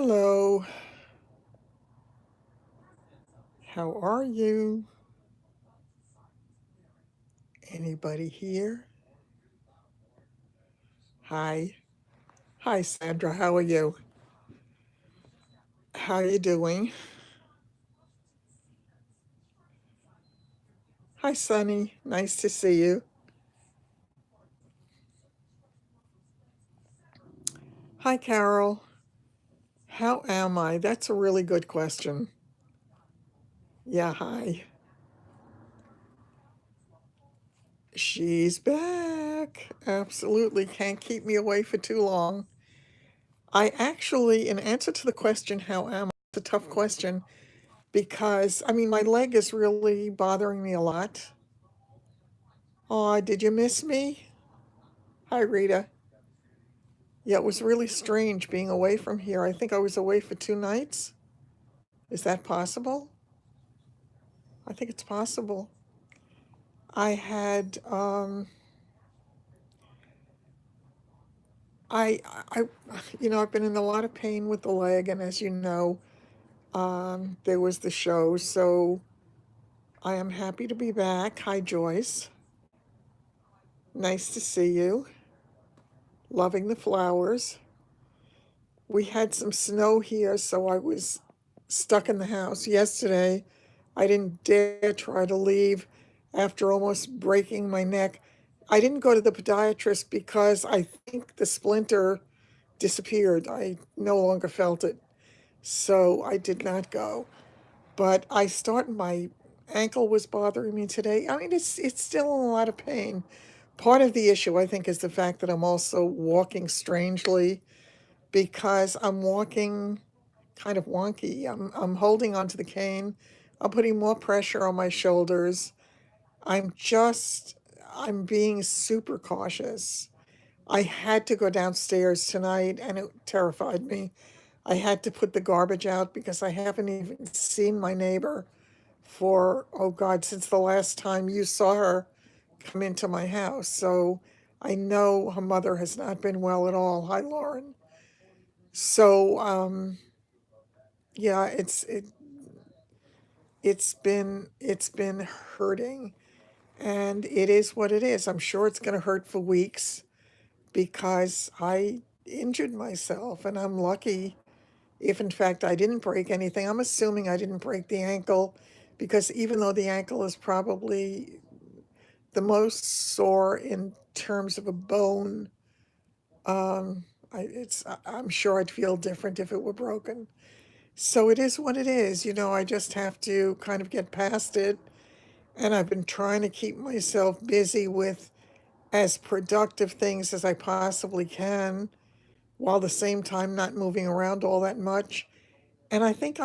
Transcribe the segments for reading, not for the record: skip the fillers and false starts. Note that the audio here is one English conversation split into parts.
Hello, how are you? Anybody here? Hi. Hi, Sandra, how are you? How you doing? Hi, Sunny, nice to see you. Hi, Carol. How am I? That's a really good question. Yeah, hi. She's back. Absolutely can't keep me away for too long. I actually, in answer to the question, how am I? It's a tough question because, my leg is really bothering me a lot. Aw, did you miss me? Hi, Rita. Yeah, it was really strange being away from here. I think I was away for 2 nights. Is that possible? I think it's possible. I had, I, I've been in a lot of pain with the leg, and as you know, there was the show, so I am happy to be back. Hi, Joyce. Nice to see you. Loving the flowers. We had some snow here, so I was stuck in the house yesterday. I didn't dare try to leave after almost breaking my neck. I didn't go to the podiatrist because I think the splinter disappeared. I no longer felt it. So I did not go. But my ankle was bothering me today. It's still in a lot of pain. Part of the issue, I think, is the fact that I'm also walking strangely because I'm walking kind of wonky. I'm holding onto the cane. I'm putting more pressure on my shoulders. I'm just I'm being super cautious. I had to go downstairs tonight and it terrified me. I had to put the garbage out because I haven't even seen my neighbor for, oh God, since the last time you saw her come into my house. So I know her mother has not been well at all. Hi, Lauren. So, yeah, it's been hurting, and it is what it is. I'm sure it's going to hurt for weeks because I injured myself, and I'm lucky if in fact I didn't break anything. I'm assuming I didn't break the ankle because even though the ankle is probably the most sore in terms of a bone, I'm sure I'd feel different if it were broken. So it is what it is. I just have to kind of get past it. And I've been trying to keep myself busy with as productive things as I possibly can, while at the same time not moving around all that much. And I think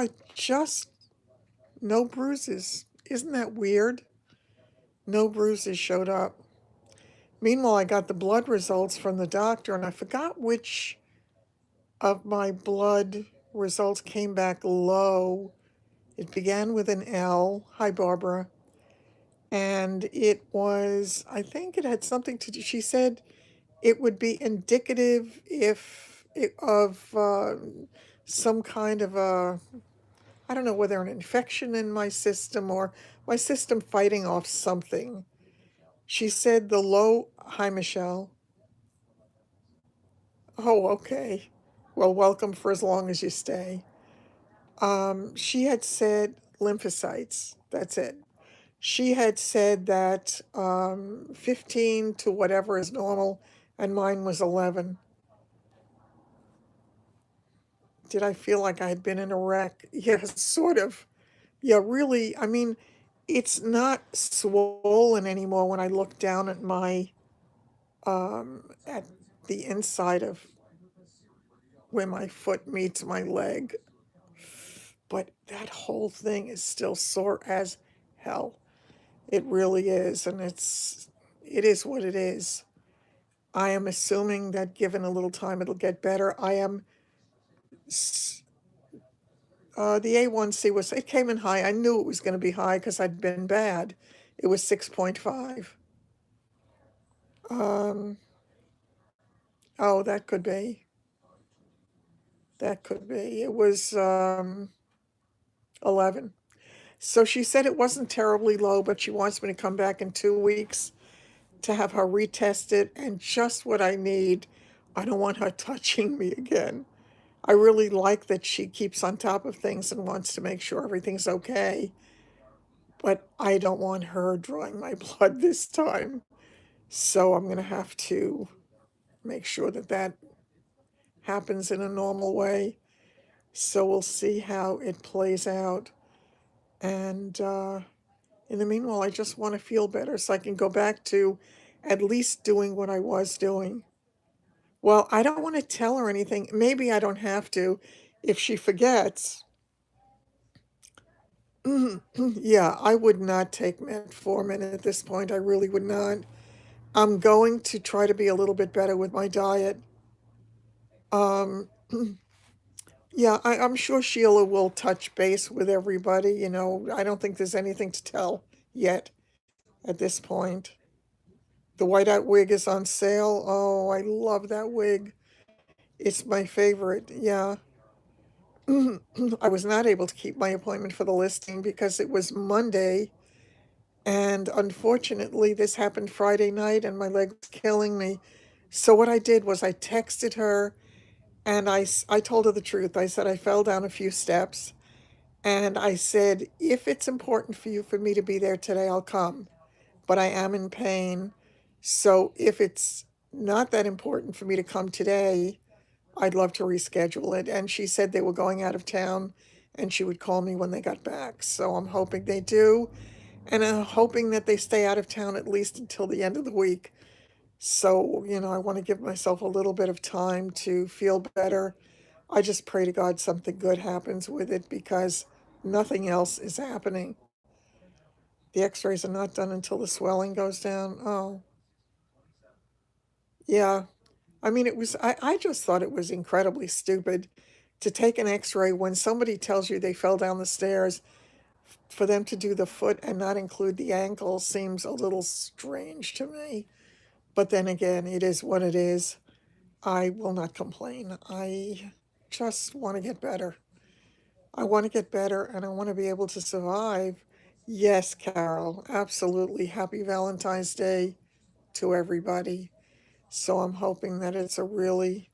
no bruises. Isn't that weird? No bruises showed up. Meanwhile, I got the blood results from the doctor, and I forgot which of my blood results came back low. It began with an L. Hi, Barbara. And I think it had something to do, she said it would be indicative of some kind of I don't know whether an infection in my system or my system fighting off something. She said hi, Michelle. Oh, okay. Well, welcome for as long as you stay. She had said lymphocytes. That's it. She had said that 15 to whatever is normal, and mine was 11. Did I feel like I had been in a wreck? Yes, sort of. Yeah, really. It's not swollen anymore when I look down at the inside of where my foot meets my leg. But that whole thing is still sore as hell. It really is, and it is what it is. I am assuming that given a little time, it'll get better. The A1C it came in high. I knew it was going to be high because I'd been bad. It was 6.5. Um, oh, that could be. That could be. It was 11. So she said it wasn't terribly low, but she wants me to come back in 2 weeks to have her retest it, and just what I need. I don't want her touching me again. I really like that she keeps on top of things and wants to make sure everything's okay, but I don't want her drawing my blood this time. So I'm going to have to make sure that that happens in a normal way. So we'll see how it plays out. And in the meanwhile, I just want to feel better so I can go back to at least doing what I was doing. Well, I don't want to tell her anything. Maybe I don't have to. If she forgets, yeah, I would not take metformin at this point. I really would not. I'm going to try to be a little bit better with my diet. Um, yeah, I'm sure Sheila will touch base with everybody. I don't think there's anything to tell yet at this point. The whiteout wig is on sale. Oh, I love that wig. It's my favorite. Yeah. I was not able to keep my appointment for the listing because it was Monday. And unfortunately, this happened Friday night and my leg was killing me. So what I did was I texted her and I told her the truth. I said I fell down a few steps and I said, if it's important for you for me to be there today, I'll come. But I am in pain. So if it's not that important for me to come today, I'd love to reschedule it. And she said they were going out of town and she would call me when they got back. So I'm hoping they do. And I'm hoping that they stay out of town at least until the end of the week. So, I want to give myself a little bit of time to feel better. I just pray to God something good happens with it because nothing else is happening. The x-rays are not done until the swelling goes down. Oh, yeah. I mean, I just thought it was incredibly stupid to take an x-ray when somebody tells you they fell down the stairs. For them to do the foot and not include the ankle seems a little strange to me. But then again, it is what it is. I will not complain. I just want to get better. I want to get better and I want to be able to survive. Yes, Carol, absolutely. Happy Valentine's Day to everybody. So I'm hoping that it's a really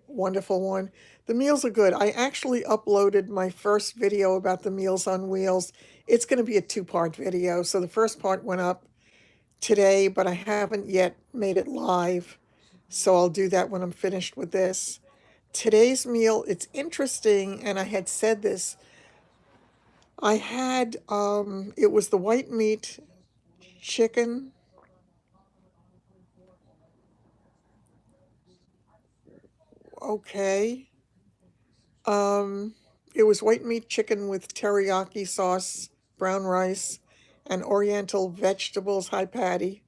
wonderful one. The meals are good. I actually uploaded my first video about the Meals on Wheels. It's going to be a two-part video. So the first part went up today, but I haven't yet made it live. So I'll do that when I'm finished with this. Today's meal, it's interesting, and I had said this. I had, it was the white meat chicken. Okay. Um, it was white meat chicken with teriyaki sauce, brown rice, and oriental vegetables. Hi, Patty.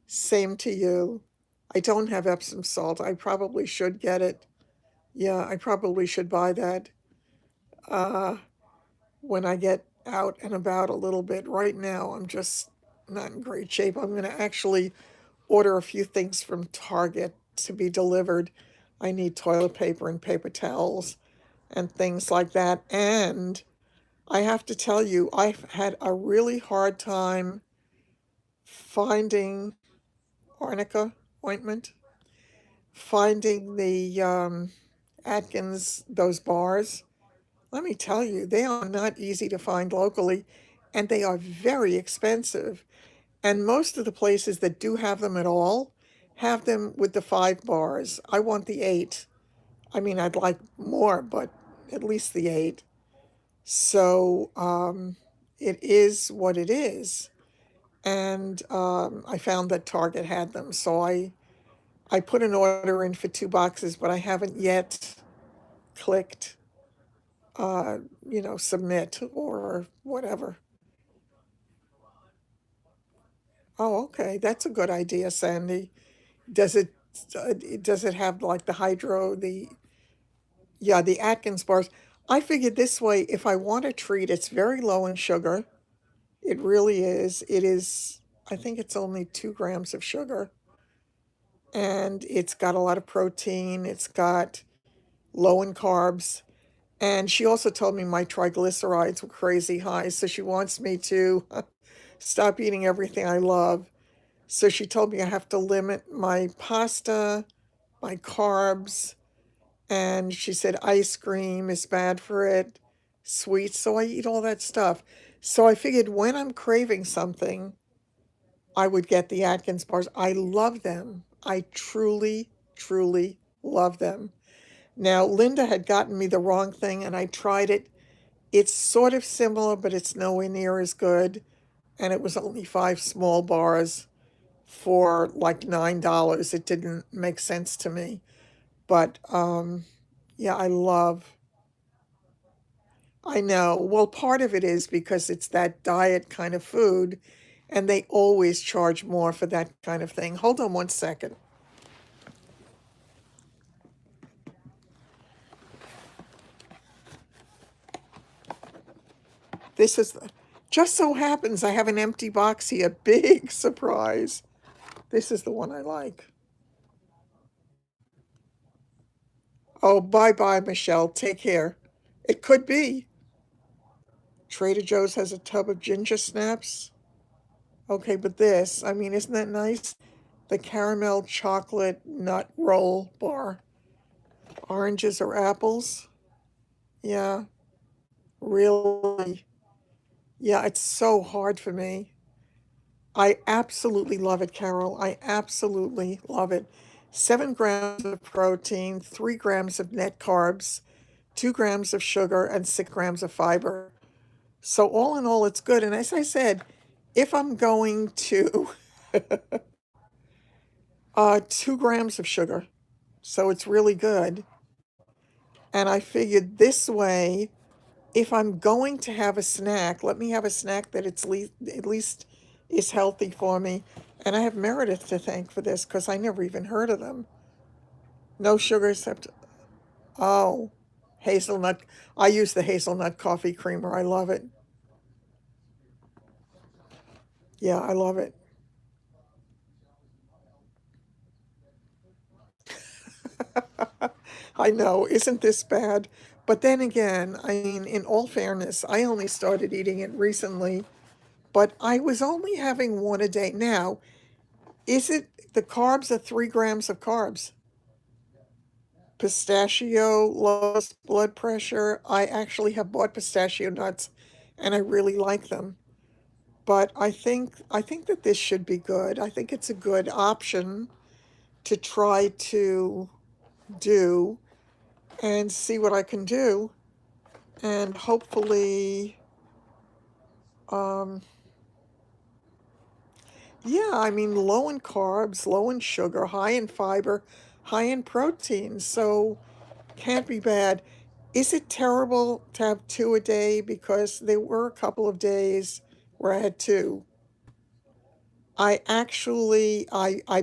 Same to you. I don't have Epsom salt. I probably should get it. Yeah, I probably should buy that uh, when I get out and about a little bit. Right now, I'm just not in great shape. I'm going to actually order a few things from Target to be delivered. I need toilet paper and paper towels and things like that. And I have to tell you, I've had a really hard time finding arnica ointment, finding the Atkins, those bars. Let me tell you, they are not easy to find locally, and they are very expensive. And most of the places that do have them at all have them with the 5 bars. I want the 8. I mean, I'd like more, but at least the 8. So it is what it is. And I found that Target had them. So I put an order in for 2 boxes, but I haven't yet clicked, submit or whatever. Oh, okay. That's a good idea, Sandy. Does it does it have like the hydro, yeah, the Atkins bars? I figured this way, if I want a treat, it's very low in sugar. It really is. It is, I think it's only 2 grams of sugar. And it's got a lot of protein. It's got low in carbs. And she also told me my triglycerides were crazy high, so she wants me to stop eating everything I love. So she told me I have to limit my pasta, my carbs, and she said ice cream is bad for it, sweets, so I eat all that stuff. So I figured when I'm craving something, I would get the Atkins bars. I love them. I truly, truly love them. Now, Linda had gotten me the wrong thing and I tried it. It's sort of similar, but it's nowhere near as good. And it was only 5 small bars for like $9. It didn't make sense to me. But yeah, I know. Well, part of it is because it's that diet kind of food, and they always charge more for that kind of thing. Hold on one second. This is just so happens I have an empty box here. Big surprise. This is the one I like. Oh, bye bye, Michelle. Take care. It could be. Trader Joe's has a tub of ginger snaps. Okay, but this, I mean, isn't that nice? The caramel chocolate nut roll bar. Oranges or apples? Yeah, really. Yeah, it's so hard for me. I absolutely love it, Carol. I absolutely love it. 7 grams of protein, 3 grams of net carbs, 2 grams of sugar, and 6 grams of fiber. So, all in all, it's good. And as I said, if I'm going to 2 grams of sugar, so it's really good. And I figured this way, if I'm going to have a snack, let me have a snack that at least is healthy for me. And I have Meredith to thank for this because I never even heard of them. No sugar except, oh, hazelnut. I use the hazelnut coffee creamer. I love it. Yeah, I love it. I know, isn't this bad? But then again, I mean, in all fairness, I only started eating it recently, but I was only having one a day. Now, is it the carbs are 3 grams of carbs? Pistachio lowers blood pressure. I actually have bought pistachio nuts and I really like them. But I think that this should be good. I think it's a good option to try to do and see what I can do. And hopefully, um, yeah, I mean, low in carbs, low in sugar, high in fiber, high in protein. So can't be bad. Is it terrible to have two a day? Because there were a couple of days where I had two. I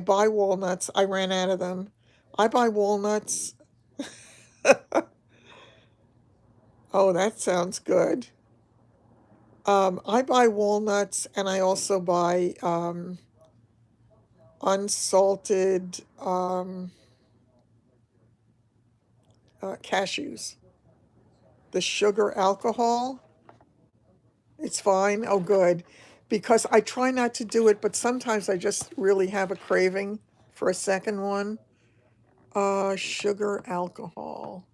buy walnuts. I ran out of them. I buy walnuts. Oh, that sounds good. I buy walnuts and I also buy unsalted cashews. The sugar alcohol, it's fine. Oh, good. Because I try not to do it, but sometimes I just really have a craving for a second one. Sugar alcohol.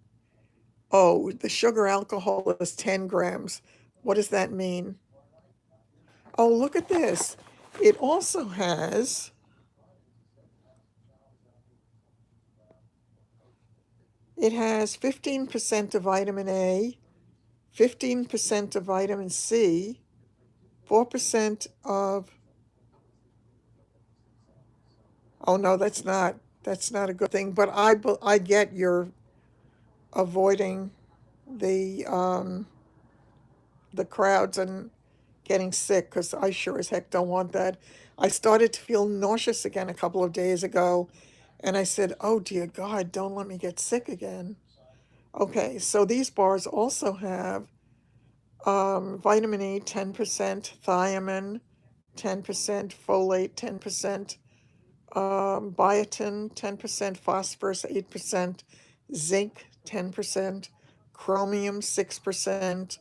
Oh, the sugar alcohol is 10 grams. What does that mean? Oh, look at this. It also has, it has 15% of vitamin A, 15% of vitamin C, 4% of, oh no, that's not a good thing, but I get you're avoiding the, the crowds and getting sick because I sure as heck don't want that. I started to feel nauseous again a couple of days ago, and I said, "Oh dear God, don't let me get sick again." Okay, so these bars also have vitamin E, 10%, thiamine, 10%, folate, 10%, biotin, 10%, phosphorus, 8%, zinc, 10%, chromium 6%,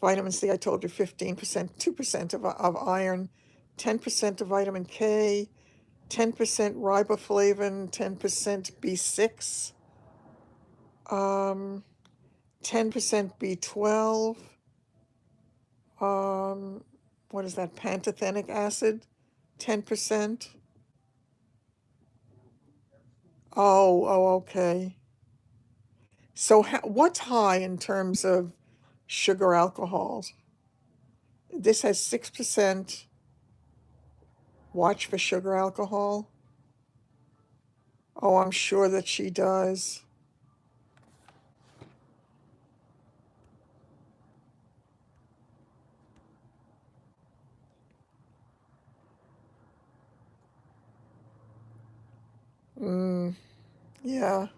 vitamin C, I told you 15%, 2% of iron, 10% of vitamin K, 10% riboflavin, 10% B6, 10% B12, what is that, pantothenic acid, 10%. Okay. So what's high in terms of sugar alcohols? This has 6%. Watch for sugar alcohol. Oh, I'm sure that she does. Yeah.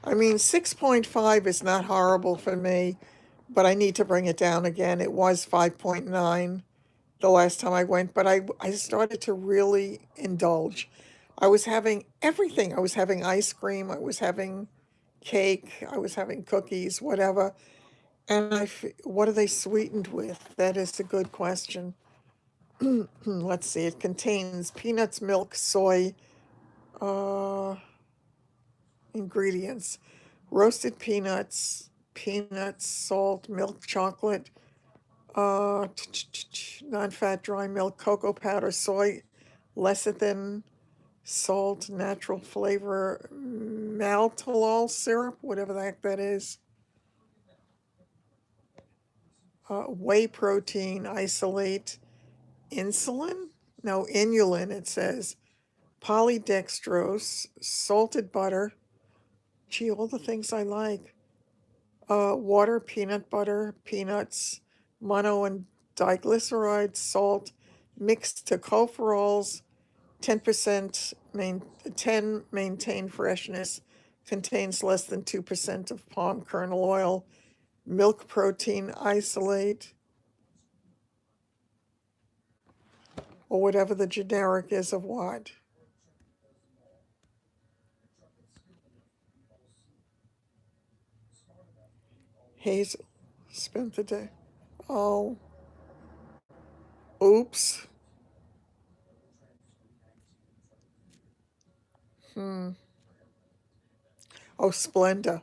I mean, 6.5 is not horrible for me, but I need to bring it down again. It was 5.9 the last time I went, but I started to really indulge. I was having everything. I was having ice cream, I was having cake, I was having cookies, whatever. And what are they sweetened with? That is a good question. Let's see, it contains peanuts, milk, soy, uh, ingredients, roasted peanuts, salt, milk chocolate, non-fat dry milk, cocoa powder, soy, lecithin, salt, natural flavor, maltitol syrup, whatever the heck that is, whey protein, isolate, insulin? No, inulin, it says, polydextrose, salted butter, gee, all the things I like. Water, peanut butter, peanuts, mono and diglyceride, salt, mixed tocopherols, 10% 10 maintain freshness, contains less than 2% of palm kernel oil, milk protein isolate, or whatever the generic is of what. Hazel spent the day. Oh, oops. Oh, Splenda.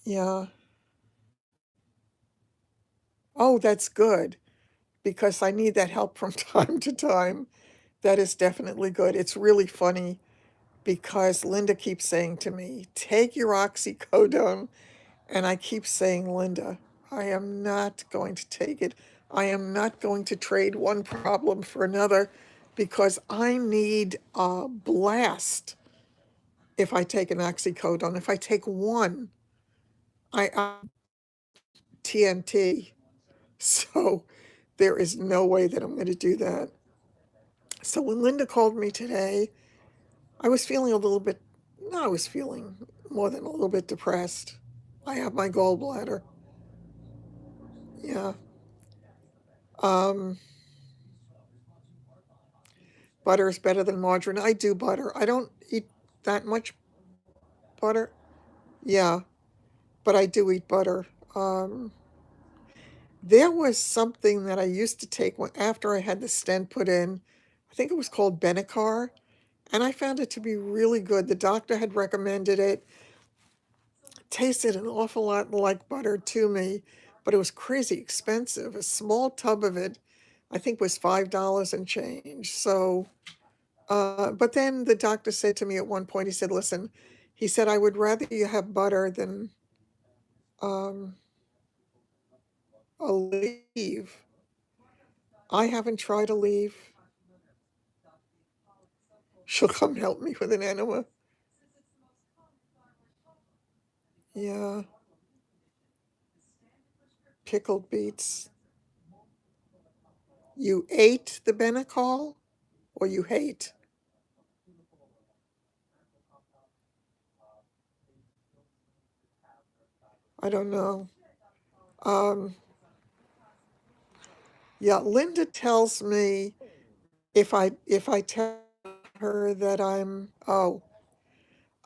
Yeah. Oh, that's good because I need that help from time to time. That is definitely good. It's really funny because Linda keeps saying to me, take your oxycodone. And I keep saying, Linda, I am not going to take it. I am not going to trade one problem for another because I need a blast if I take an oxycodone. If I take one, I TNT. So there is no way that I'm going to do that. So when Linda called me today, I was feeling a little bit, no, I was feeling more than a little bit depressed. I have my gallbladder. Yeah. Um, Butter is better than margarine. I do butter. I don't eat that much butter. Yeah, but I do eat butter. Um, there was something that I used to take after I had the stent put in. I think it was called Benacar, and I found it to be really good. The doctor had recommended it. Tasted an awful lot like butter to me, but it was crazy expensive. A small tub of it, I think, was $5 and change. So but then the doctor said to me at one point, he said, listen, he said, I would rather you have butter than um, a leave. I haven't tried a leave. She'll come help me with an enema. Yeah, pickled beets. You ate the Benacol or you hate? I don't know. Um, yeah, Linda tells me if I tell her that I'm, oh,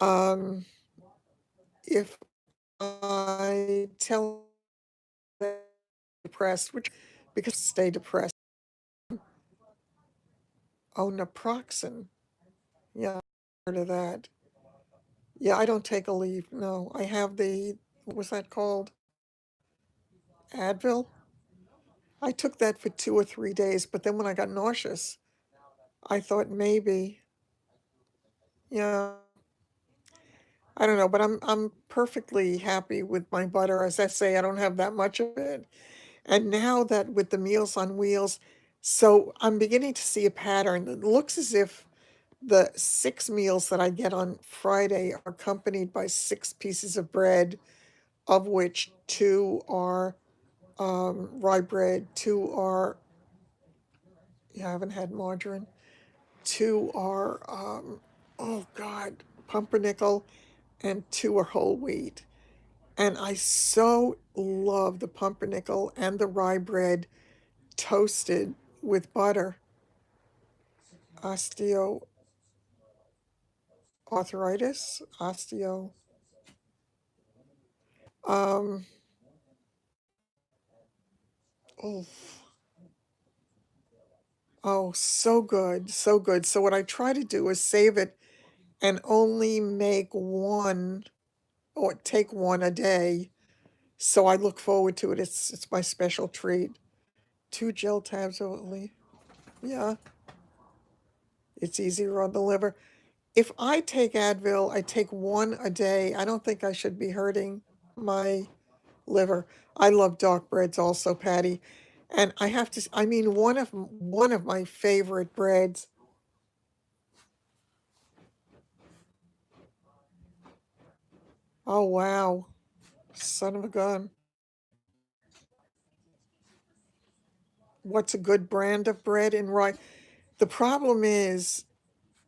um, if I tell them depressed, which because stay depressed. Oh, naproxen. Yeah, heard of that. Yeah, I don't take a leave. No, I have the, what was that called? Advil. I took that for 2 or 3 days, but then when I got nauseous, I thought maybe, yeah, I don't know, but I'm perfectly happy with my butter. As I say, I don't have that much of it. And now that with the Meals on Wheels, so I'm beginning to see a pattern. It looks as if the 6 meals that I get on Friday are accompanied by 6 pieces of bread, of which 2 are rye bread, 2 are, yeah, I haven't had margarine, 2 are, oh God, pumpernickel, and 2 are whole wheat. And I so love the pumpernickel and the rye bread toasted with butter. Osteoarthritis, osteo. Um, oh, oh, so good, so good. So what I try to do is save it and only make one or take one a day. So I look forward to it. It's my special treat. 2 gel tabs only. Yeah, it's easier on the liver. If I take Advil, I take one a day. I don't think I should be hurting my liver. I love dark breads also, Patty. And I have to, I mean, one of my favorite breads. Oh wow, son of a gun. What's a good brand of bread and rye? The problem is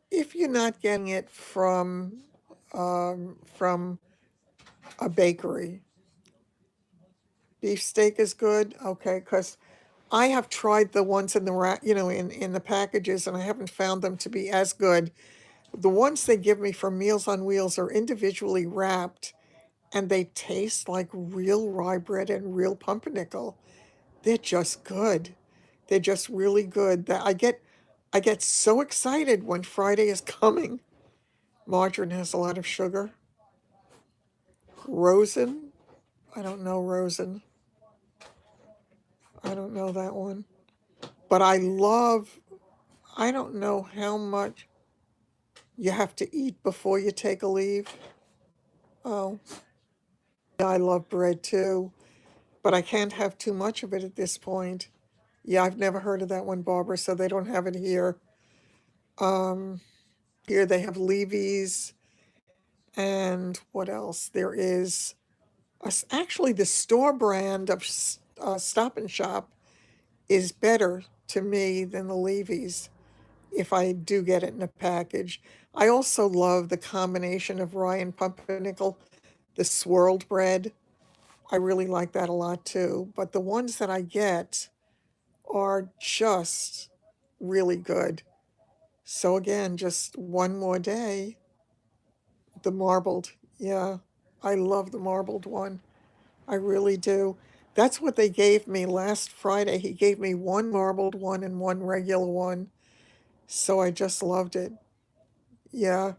if you're not getting it from a bakery, beefsteak is good. Okay, because I have tried the ones in the in the packages, and I haven't found them to be as good. The ones they give me from Meals on Wheels are individually wrapped, and they taste like real rye bread and real pumpernickel. They're just good. They're just really good. That I get so excited when Friday is coming. Margarine has a lot of sugar. Rosen, I don't know Rosen. I don't know that one. But I don't know how much you have to eat before you take a leave. Oh, yeah, I love bread too, but I can't have too much of it at this point. Yeah, I've never heard of that one, Barbara, so they don't have it here. Um, Here they have Levy's and what else? There is actually the store brand of Stop and Shop is better to me than the Levy's if I do get it in a package. I also love the combination of rye and pumpernickel, the swirled bread. I really like that a lot too. But the ones that I get are just really good. So again, just one more day. The marbled, yeah. I love the marbled one. I really do. That's what they gave me last Friday. He gave me one marbled one and one regular one. So I just loved it. Yeah.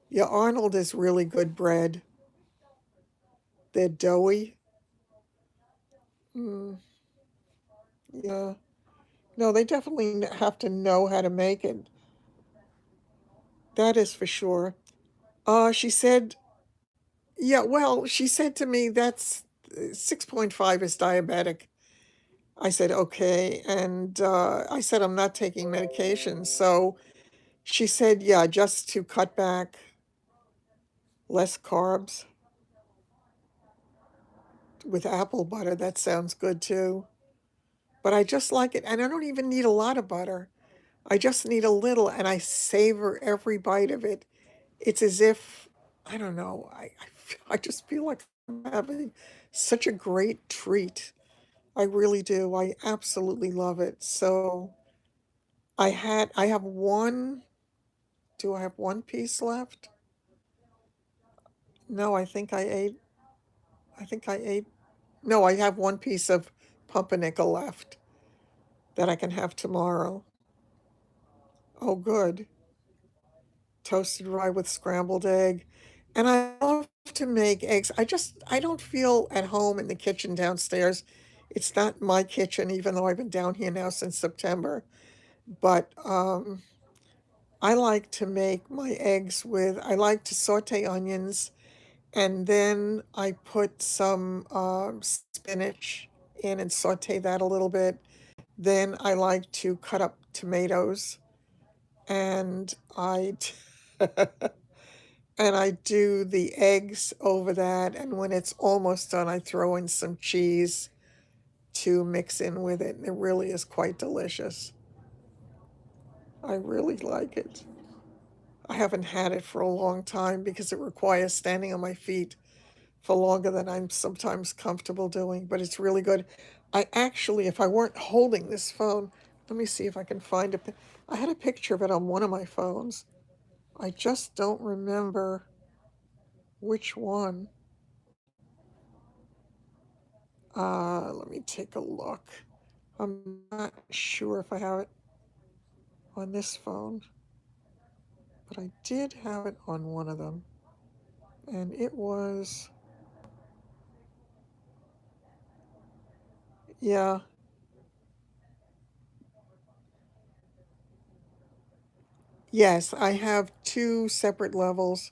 Yeah, Arnold is really good bread. They're doughy. Mm, yeah. No, they definitely have to know how to make it. That is for sure. She said, yeah, well, she said to me that's 6.5 is diabetic. I said, okay. And I said, I'm not taking medication. So she said, yeah, just to cut back less carbs with apple butter. That sounds good too. But I just like it. And I don't even need a lot of butter. I just need a little and I savor every bite of it. It's as if, I don't know, I just feel like I'm having such a great treat. I really do. I absolutely love it. So I have one, do I have one piece left? No, I think I ate, no, I have one piece of pumpernickel left that I can have tomorrow. Oh, good. Toasted rye with scrambled egg. And I love to make eggs. I don't feel at home in the kitchen downstairs. It's not my kitchen, even though I've been down here now since September. But I like to make my eggs with, I like to saute onions, and then I put some spinach in and saute that a little bit. Then I like to cut up tomatoes, and and I do the eggs over that, and when it's almost done, I throw in some cheese to mix in with it, and it really is quite delicious. I really like it. I haven't had it for a long time because it requires standing on my feet for longer than I'm sometimes comfortable doing, but it's really good. I actually, if I weren't holding this phone, let me see if I can find a I had a picture of it on one of my phones. I just don't remember which one. Let me take a look. I'm not sure if I have it on this phone, but I did have it on one of them. And it was, yeah, yes, I have two separate levels.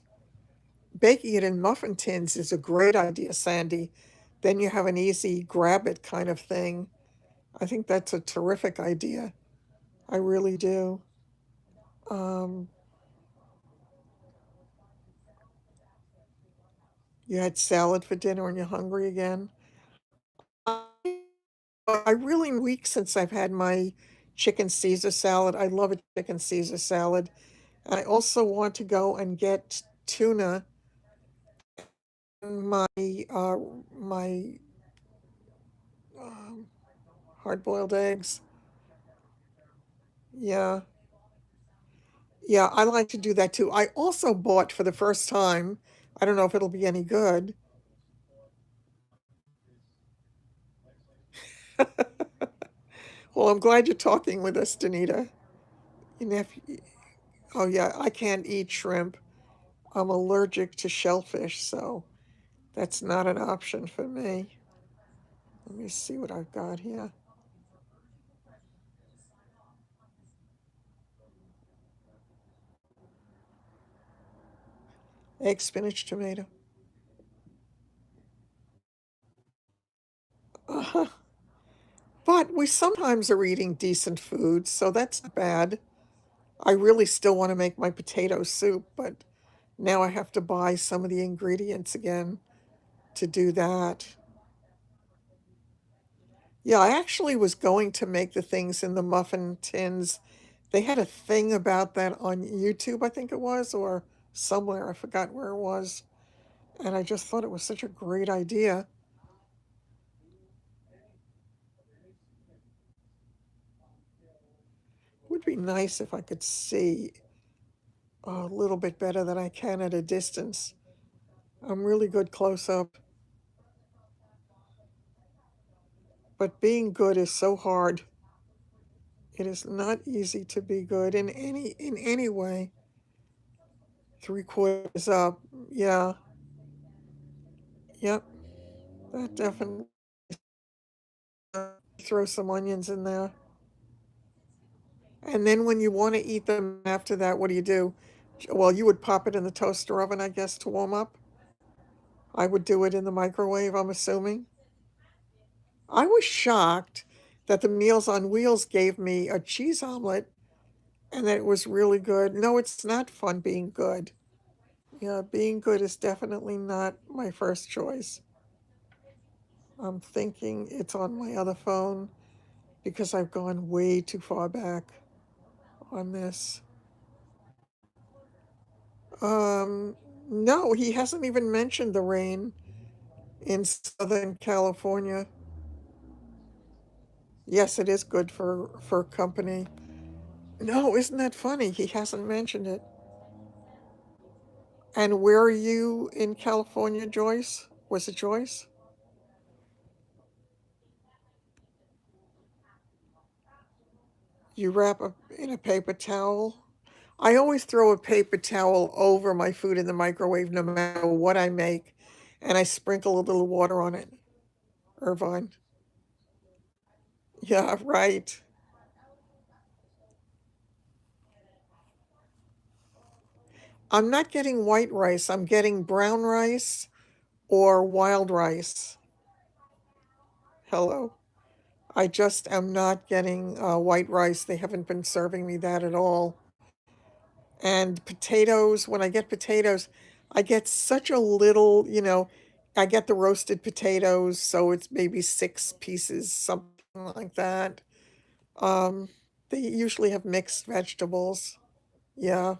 Baking it in muffin tins is a great idea, Sandy. Then you have an easy grab it kind of thing. I think that's a terrific idea. I really do. Um, you had salad for dinner and you're hungry again. I really weak since I've had my chicken Caesar salad. I love a chicken Caesar salad. I also want to go and get tuna and my um, hard-boiled eggs. Yeah, yeah, I like to do that too. I also bought for the first time. I don't know if it'll be any good. Well, I'm glad you're talking with us, Danita. You know, oh yeah, I can't eat shrimp. I'm allergic to shellfish, so that's not an option for me. Let me see what I've got here. Egg, spinach, tomato. Uh, but we sometimes are eating decent food, so that's not bad. I really still want to make my potato soup, but now I have to buy some of the ingredients again to do that. Yeah, I actually was going to make the things in the muffin tins. They had a thing about that on YouTube, I think it was, or somewhere. I forgot where it was. And I just thought it was such a great idea. It would be nice if I could see a little bit better than I can at a distance. I'm really good close up, but being good is so hard. It is not easy to be good in any way. Three quarters up. Yeah. Yep. That definitely throw some onions in there. And then when you want to eat them after that, what do you do? Well, you would pop it in the toaster oven, I guess, to warm up. I would do it in the microwave, I'm assuming. I was shocked that the Meals on Wheels gave me a cheese omelet and that it was really good. No, it's not fun being good. Yeah, being good is definitely not my first choice. I'm thinking it's on my other phone because I've gone way too far back on this. Um, no, he hasn't even mentioned the rain in Southern California. Yes, it is good for company. No, isn't that funny? He hasn't mentioned it. And where are you in California, Joyce? Was it Joyce? You wrap up in a paper towel? I always throw a paper towel over my food in the microwave no matter what I make, and I sprinkle a little water on it. Irvine. Yeah, right. I'm not getting white rice. I'm getting brown rice or wild rice. Hello. I just am not getting white rice. They haven't been serving me that at all. And potatoes, when I get potatoes, I get such a little, I get the roasted potatoes, so it's maybe 6 pieces, something like that. Um, they usually have mixed vegetables. Yeah.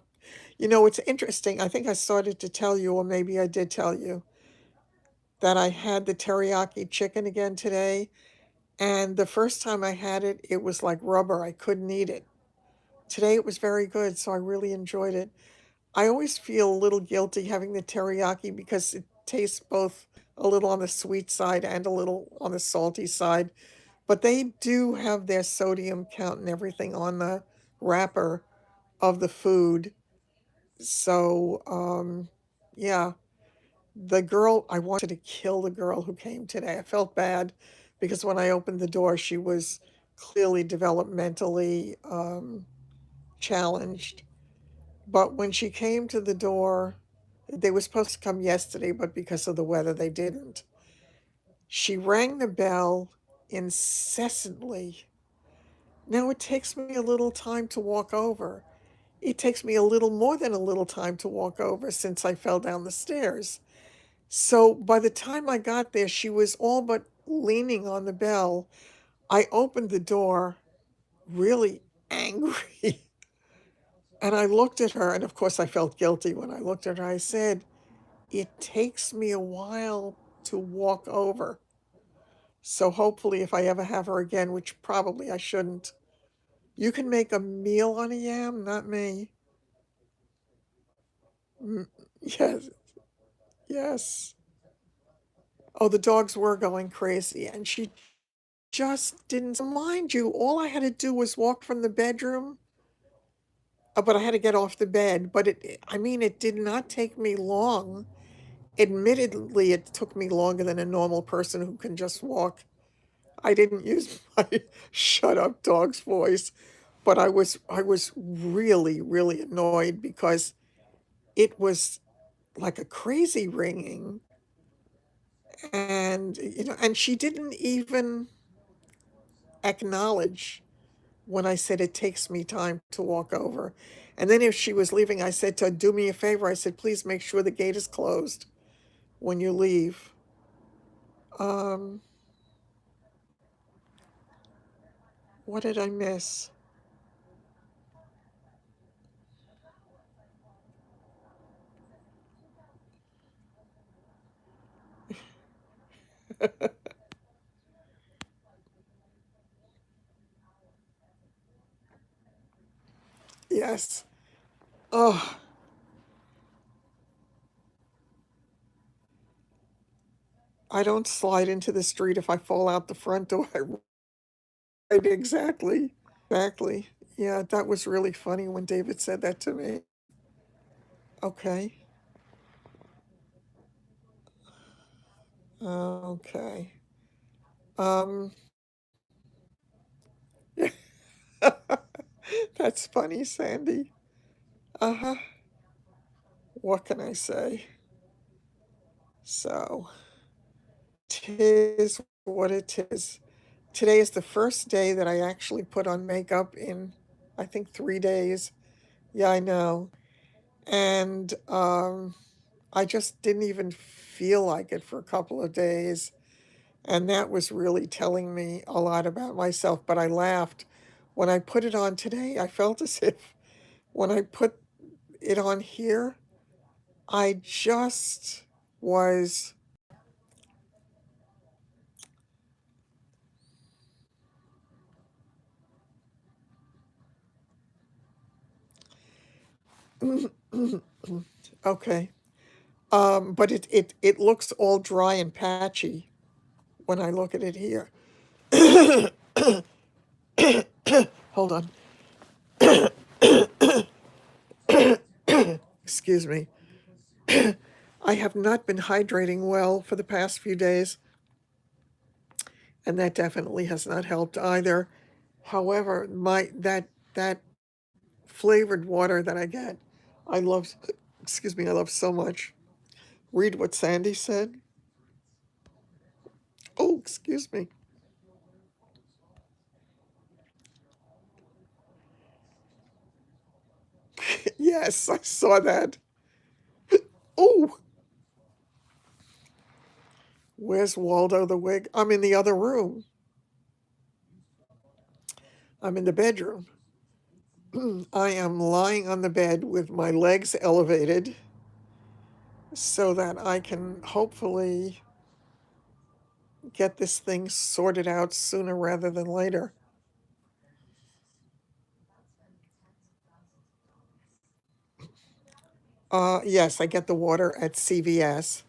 It's interesting. I think I started to tell you, or maybe I did tell you, that I had the teriyaki chicken again today. And the first time I had it, it was like rubber. I couldn't eat it. Today it was very good, so I really enjoyed it. I always feel a little guilty having the teriyaki because it tastes both a little on the sweet side and a little on the salty side. But they do have their sodium count and everything on the wrapper of the food. So, yeah, the girl, I wanted to kill the girl who came today. I felt bad because when I opened the door, she was clearly developmentally challenged. But when she came to the door, they were supposed to come yesterday, but because of the weather, they didn't. She rang the bell incessantly. Now it takes me a little time to walk over. It takes me a little more than a little time to walk over since I fell down the stairs. So by the time I got there, she was all but leaning on the bell. I opened the door, really angry. And I looked at her, and of course, I felt guilty when I looked at her. I said, "It takes me a while to walk over. So hopefully, if I ever have her again, which probably I shouldn't, you can make a meal on a yam, not me." Mm, yes, yes. Oh, the dogs were going crazy, and she just didn't mind you. All I had to do was walk from the bedroom, but I had to get off the bed. But I mean, it did not take me long. Admittedly, it took me longer than a normal person who can just walk. I didn't use my shut up dog's voice, but I was really, really annoyed because it was like a crazy ringing, and and she didn't even acknowledge when I said it takes me time to walk over. And then if she was leaving, I said to her, "Do me a favor." I said, "Please make sure the gate is closed when you leave." Um, what did I miss? Yes. Oh, I don't slide into the street if I fall out the front door. Right, exactly. Exactly. Yeah, that was really funny when David said that to me. Okay. Okay. Um, that's funny, Sandy. Uh-huh. What can I say? So, tis what it is. Today is the first day that I actually put on makeup in, I think, 3 days. Yeah, I know. And I just didn't even feel like it for a couple of days. And that was really telling me a lot about myself. But I laughed. When I put it on today, I felt as if when I put it on here, I just was, okay. But it looks all dry and patchy when I look at it here. Hold on. Excuse me. I have not been hydrating well for the past few days, and that definitely has not helped either. However, that flavored water that I get, I love, excuse me, I love so much. Read what Sandy said. Oh, excuse me. Yes, I saw that. Oh, where's Waldo the wig? I'm in the other room. I'm in the bedroom. I am lying on the bed with my legs elevated so that I can hopefully get this thing sorted out sooner rather than later. Yes, I get the water at CVS.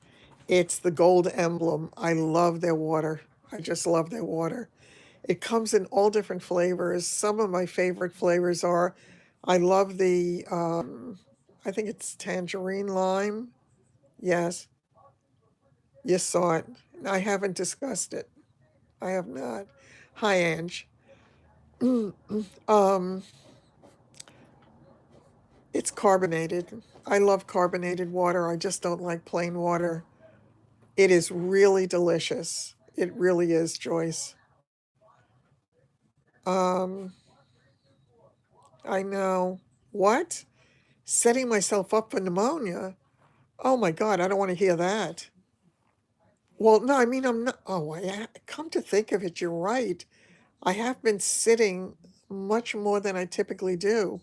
It's the gold emblem. I love their water. I just love their water. It comes in all different flavors. Some of my favorite flavors are, I love I think it's tangerine lime. Yes, you saw it. I haven't discussed it. I have not. Hi, Ange. Um, it's carbonated. I love carbonated water. I just don't like plain water. It is really delicious. It really is, Joyce. Um, I know. What? Setting myself up for pneumonia? Oh my God, I don't want to hear that. Well, no, I mean, I'm not. Oh, come to think of it, you're right. I have been sitting much more than I typically do.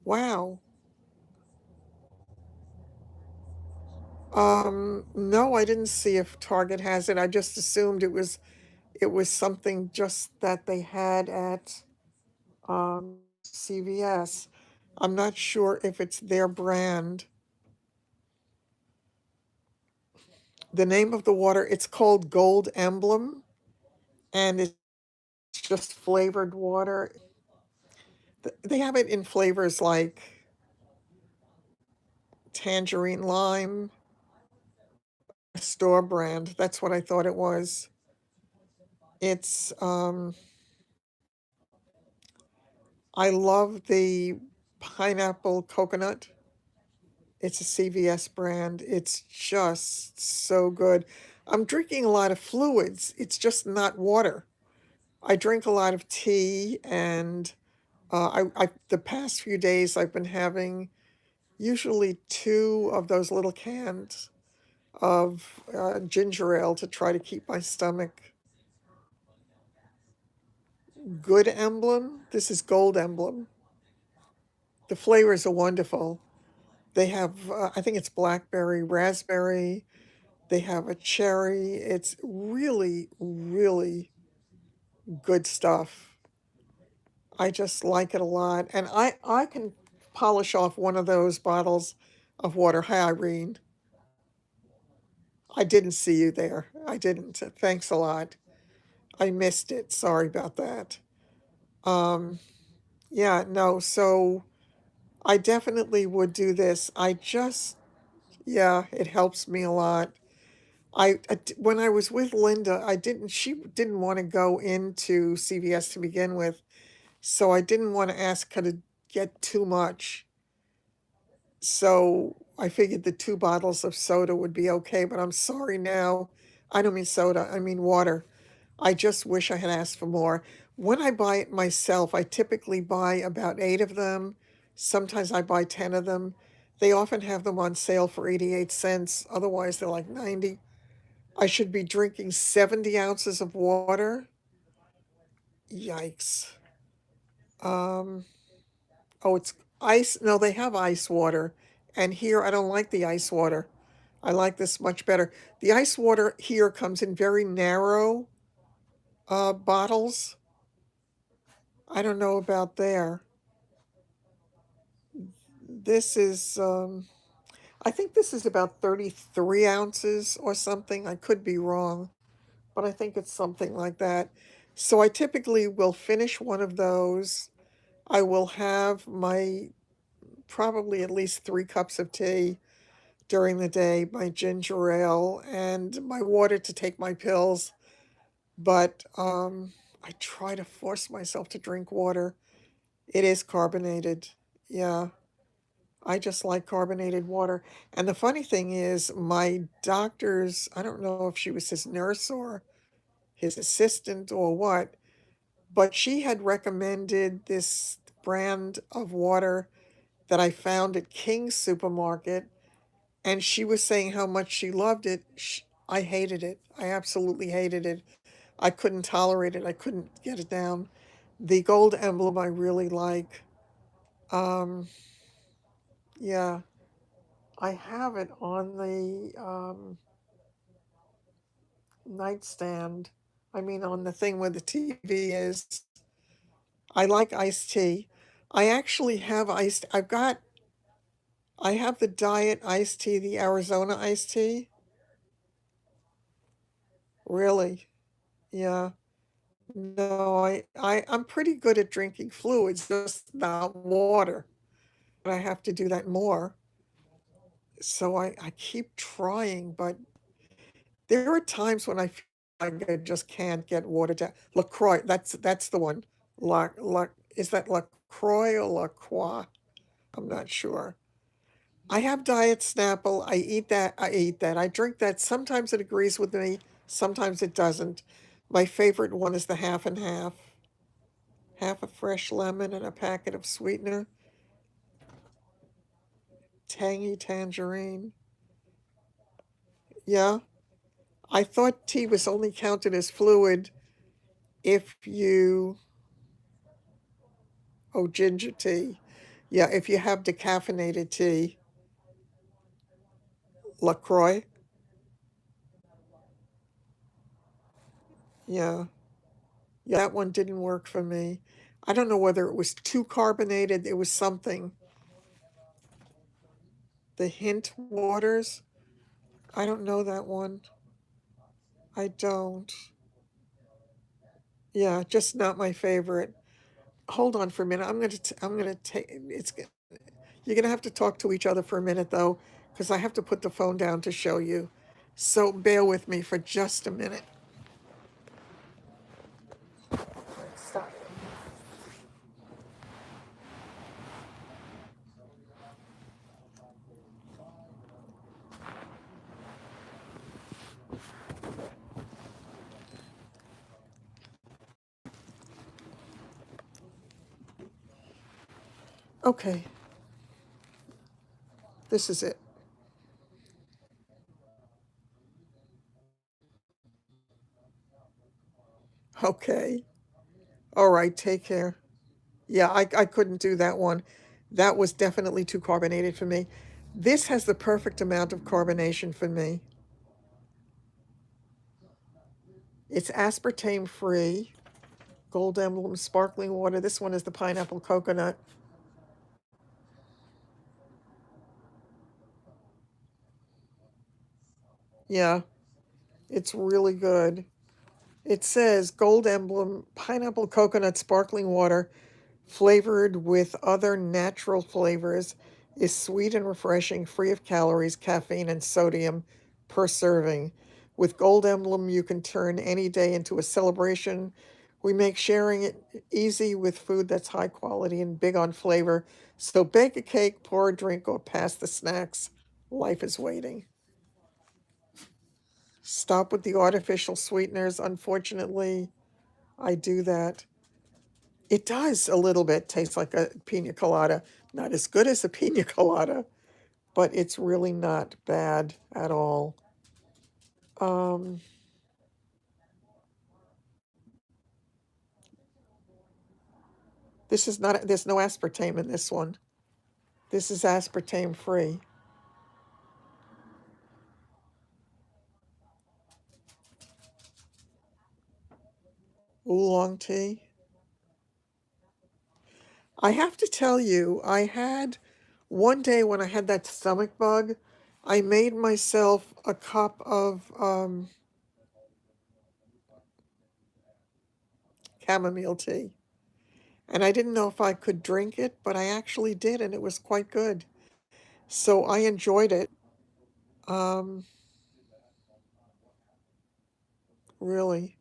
Wow. No, I didn't see if Target has it. I just assumed it was something just that they had at CVS. I'm not sure if it's their brand. The name of the water, it's called Gold Emblem, and it's just flavored water. They have it in flavors like tangerine lime, store brand. That's what I thought it was. It's I love the pineapple coconut. It's a CVS brand. It's just so good. I'm drinking a lot of fluids. It's just not water. I drink a lot of tea, and the past few days I've been having usually two of those little cans of ginger ale to try to keep my stomach. Good Emblem. This is Gold Emblem. The flavors are wonderful. They have, I think it's blackberry, raspberry. They have a cherry. It's really, really good stuff. I just like it a lot. And I can polish off one of those bottles of water. Hi, Irene. I didn't see you there. I didn't. Thanks a lot. I missed it. Sorry about that. Um, yeah, no, so I definitely would do this. Yeah, it helps me a lot. When I was with Linda, she didn't want to go into CVS to begin with, so I didn't want to ask her to get too much. So I figured the two bottles of soda would be okay, but I'm sorry now. I don't mean soda, I mean water. I just wish I had asked for more. When I buy it myself, I typically buy about eight of them. Sometimes I buy 10 of them. They often have them on sale for 88 cents. Otherwise, they're like 90. I should be drinking 70 ounces of water. Yikes. Um, oh, it's ice. No, they have ice water. And here, I don't like the ice water. I like this much better. The ice water here comes in very narrow bottles. I don't know about there. This is, I think this is about 33 ounces or something. I could be wrong, but I think it's something like that. So I typically will finish one of those. I will have my probably at least 3 cups of tea during the day, my ginger ale, and my water to take my pills. But I try to force myself to drink water. It is carbonated. Yeah, I just like carbonated water. And the funny thing is, my doctor's, I don't know if she was his nurse or his assistant or what, but she had recommended this brand of water that I found at King's Supermarket, and she was saying how much she loved it. I hated it. I absolutely hated it. I couldn't tolerate it. I couldn't get it down. The gold emblem I really like. Um, yeah, I have it on the nightstand. I mean, on the thing where the TV is. I like iced tea. I actually have I have the diet iced tea, the Arizona iced tea. Really? Yeah. No, I'm pretty good at drinking fluids, just not water. But I have to do that more. So I keep trying, but there are times when I feel like I just can't get water down. LaCroix, that's the one. Is that LaCroix or LaCroix? I'm not sure. I have Diet Snapple. I eat that. I eat that. I drink that. Sometimes it agrees with me, sometimes it doesn't. My favorite one is the half and half. Half a fresh lemon and a packet of sweetener. Tangy tangerine. Yeah. I thought tea was only counted as fluid if you, oh, ginger tea. Yeah, if you have decaffeinated tea. LaCroix. Yeah. Yeah, that one didn't work for me. I don't know whether it was too carbonated. It was something. The Hint Waters. I don't know that one. I don't. Yeah, just not my favorite. Hold on for a minute. I'm gonna take it's you're gonna have to talk to each other for a minute though, because I have to put the phone down to show you. So bear with me for just a minute. Stop. Okay, this is it. Okay. All right, take care. Yeah, I couldn't do that one. That was definitely too carbonated for me. This has the perfect amount of carbonation for me. It's aspartame free. Gold Emblem sparkling water. This one is the pineapple coconut. Yeah, it's really good. It says Gold Emblem pineapple coconut sparkling water flavored with other natural flavors, is sweet and refreshing, free of calories, caffeine, and sodium per serving. With Gold Emblem, you can turn any day into a celebration. We make sharing it easy with food that's high quality and big on flavor. So bake a cake, pour a drink, or pass the snacks. Life is waiting. Stop with the artificial sweeteners. Unfortunately, I do that. It does a little bit taste like a pina colada. Not as good as a pina colada, but it's really not bad at all. Um, this is not, there's no aspartame in this one. This is aspartame free. Oolong tea. I have to tell you, I had one day when I had that stomach bug, I made myself a cup of chamomile tea. And I didn't know if I could drink it, but I actually did, and it was quite good. So I enjoyed it. Um, really.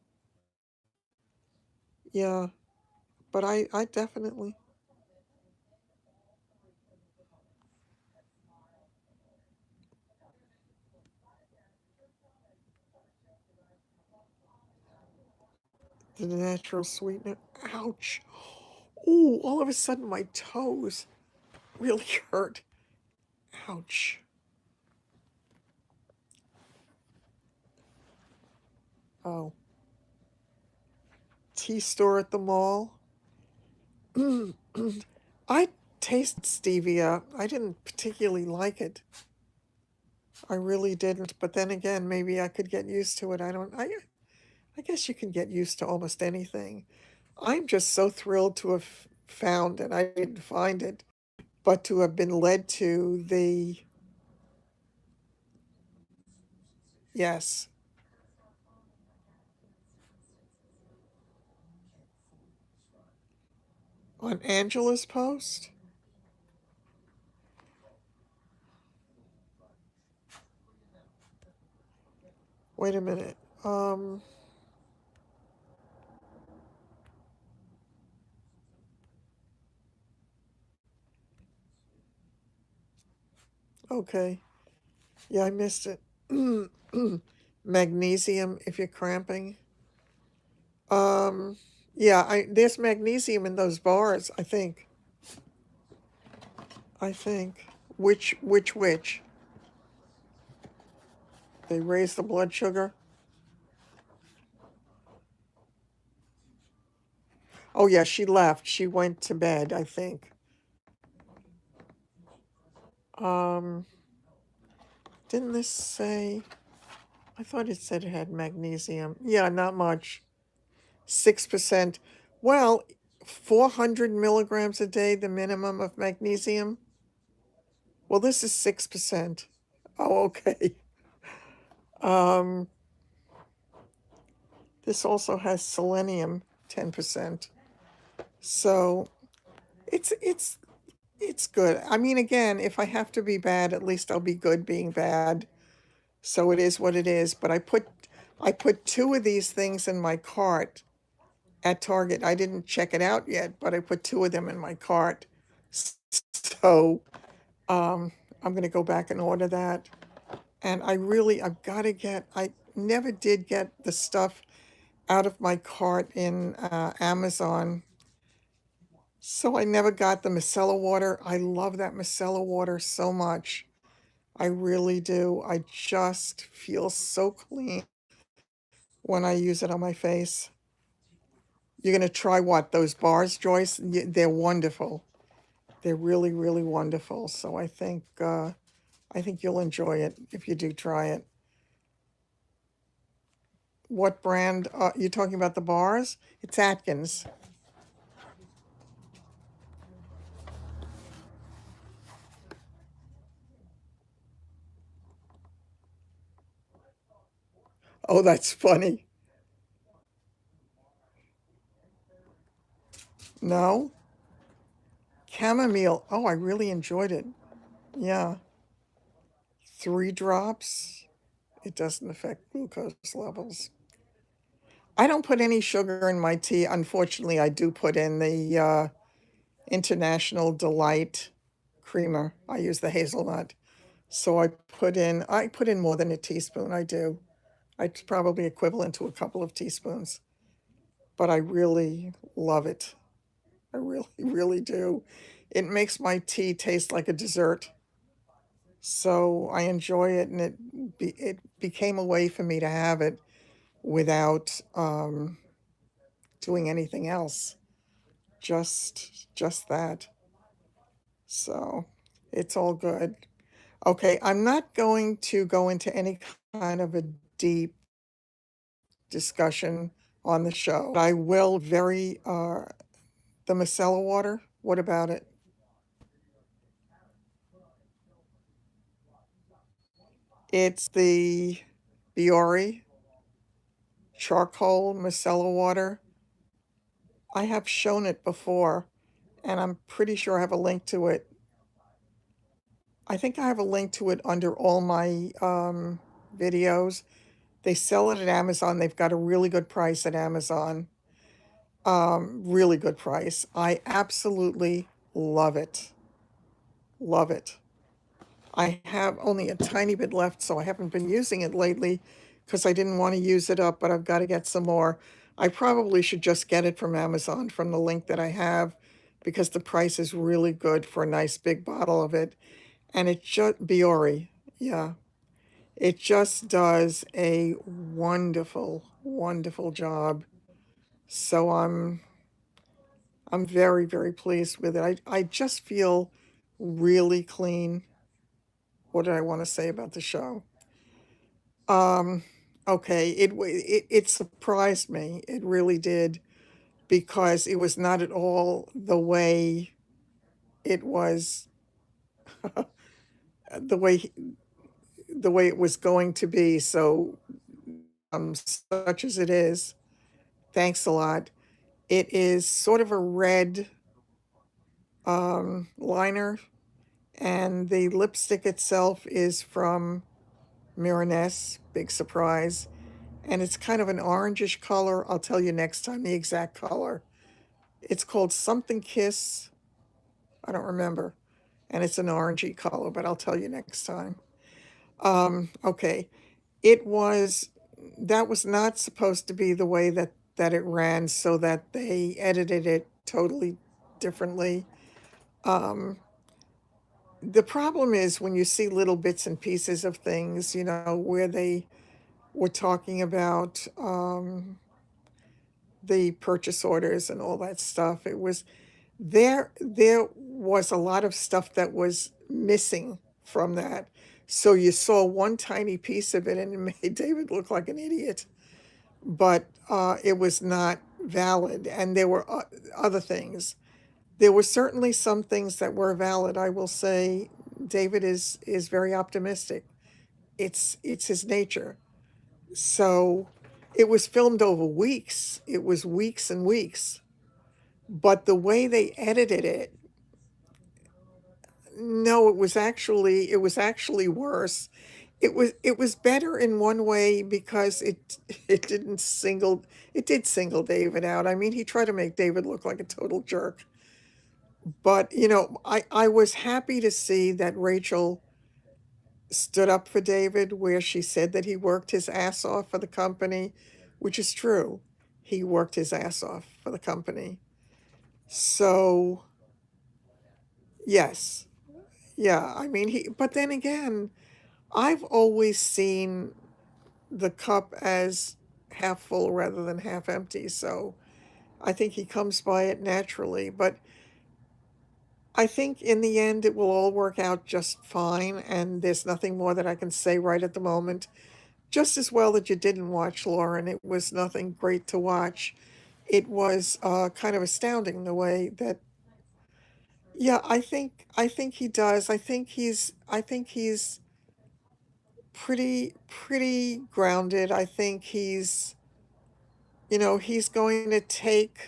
Yeah. But I definitely, the natural sweetener. Ouch. Ooh, all of a sudden my toes really hurt. Ouch. Oh. Tea store at the mall. I tasted stevia. I didn't particularly like it. I really didn't. But then again, maybe I could get used to it. I guess you can get used to almost anything. I'm just so thrilled to have found it. I didn't find it, but to have been led to the, yes, on Angela's post. Wait a minute. Um, okay. Yeah, I missed it. Magnesium if you're cramping. Um, yeah, there's magnesium in those bars, I think. I think. Which? They raise the blood sugar. Oh yeah, she left. She went to bed, I think. Um, didn't this say? I thought it said it had magnesium. Yeah, not much. 6%. Well, 400 milligrams a day, the minimum of magnesium. Well, this is 6%. Oh, okay. Um, this also has selenium, 10%. So it's it's good. I mean, again, if I have to be bad, at least I'll be good being bad. So it is what it is. But I put two of these things in my cart at Target. I didn't check it out yet, but I put two of them in my cart. So um, I'm going to go back and order that. And I've got to I never did get the stuff out of my cart in Amazon. So I never got the micellar water. I love that micellar water so much. I really do. I just feel so clean when I use it on my face. You're going to try what? Those bars, Joyce? They're wonderful. They're really, really wonderful. So I think you'll enjoy it if you do try it. What brand? You talking about the bars? It's Atkins. Oh, that's funny. No? Chamomile. Oh, I really enjoyed it. Yeah. 3 drops. It doesn't affect glucose levels. I don't put any sugar in my tea. Unfortunately, I do put in the International Delight creamer. I use the hazelnut. So I put in more than a teaspoon. I do. It's probably equivalent to a couple of teaspoons. But I really love it. I really, really do. It makes my tea taste like a dessert. So I enjoy it, and it became a way for me to have it without doing anything else. Just that. So it's all good. Okay, I'm not going to go into any kind of a deep discussion on the show. I will the micellar water. What about it? It's the Biore charcoal micellar water. I have shown it before, and I'm pretty sure I have a link to it. I think I have a link to it under all my videos. They sell it at Amazon. They've got a really good price at Amazon. Really good price. I absolutely love it. Love it. I have only a tiny bit left, so I haven't been using it lately because I didn't want to use it up, but I've got to get some more. I probably should just get it from Amazon from the link that I have because the price is really good for a nice big bottle of it. And it just, Biore, yeah, it just does a wonderful, wonderful job. So I'm very, very pleased with it. I just feel really clean. What did I want to say about the show? Um, okay, it surprised me. It really did because it was not at all it was the way the way it was going to be. So such as it is, thanks a lot. It is sort of a red liner, and the lipstick itself is from Milanese, big surprise. And it's kind of an orangish color. I'll tell you next time the exact color. It's called Something Kiss. I don't remember. And it's an orangey color, but I'll tell you next time. Okay. It was, that was not supposed to be the way that it ran, so that they edited it totally differently. The problem is when you see little bits and pieces of things, where they were talking about the purchase orders and all that stuff. It was there was a lot of stuff that was missing from that. So you saw one tiny piece of it and it made David look like an idiot, but it was not valid. And there were other things. There were certainly some things that were valid. I will say David is very optimistic. It's his nature. So it was filmed over weeks. It was weeks and weeks. But the way they edited it, no, it was actually worse. It was better in one way because it did single David out. I mean, he tried to make David look like a total jerk. But I was happy to see that Rachel stood up for David, where she said that he worked his ass off for the company, which is true. He worked his ass off for the company. So, yes. Yeah, I mean, but then again, I've always seen the cup as half full rather than half empty. So I think he comes by it naturally. But I think in the end, it will all work out just fine. And there's nothing more that I can say right at the moment. Just as well that you didn't watch, Lauren. It was nothing great to watch. It was kind of astounding the way that. Yeah, I think he does. I think he's pretty grounded. I think he's going to take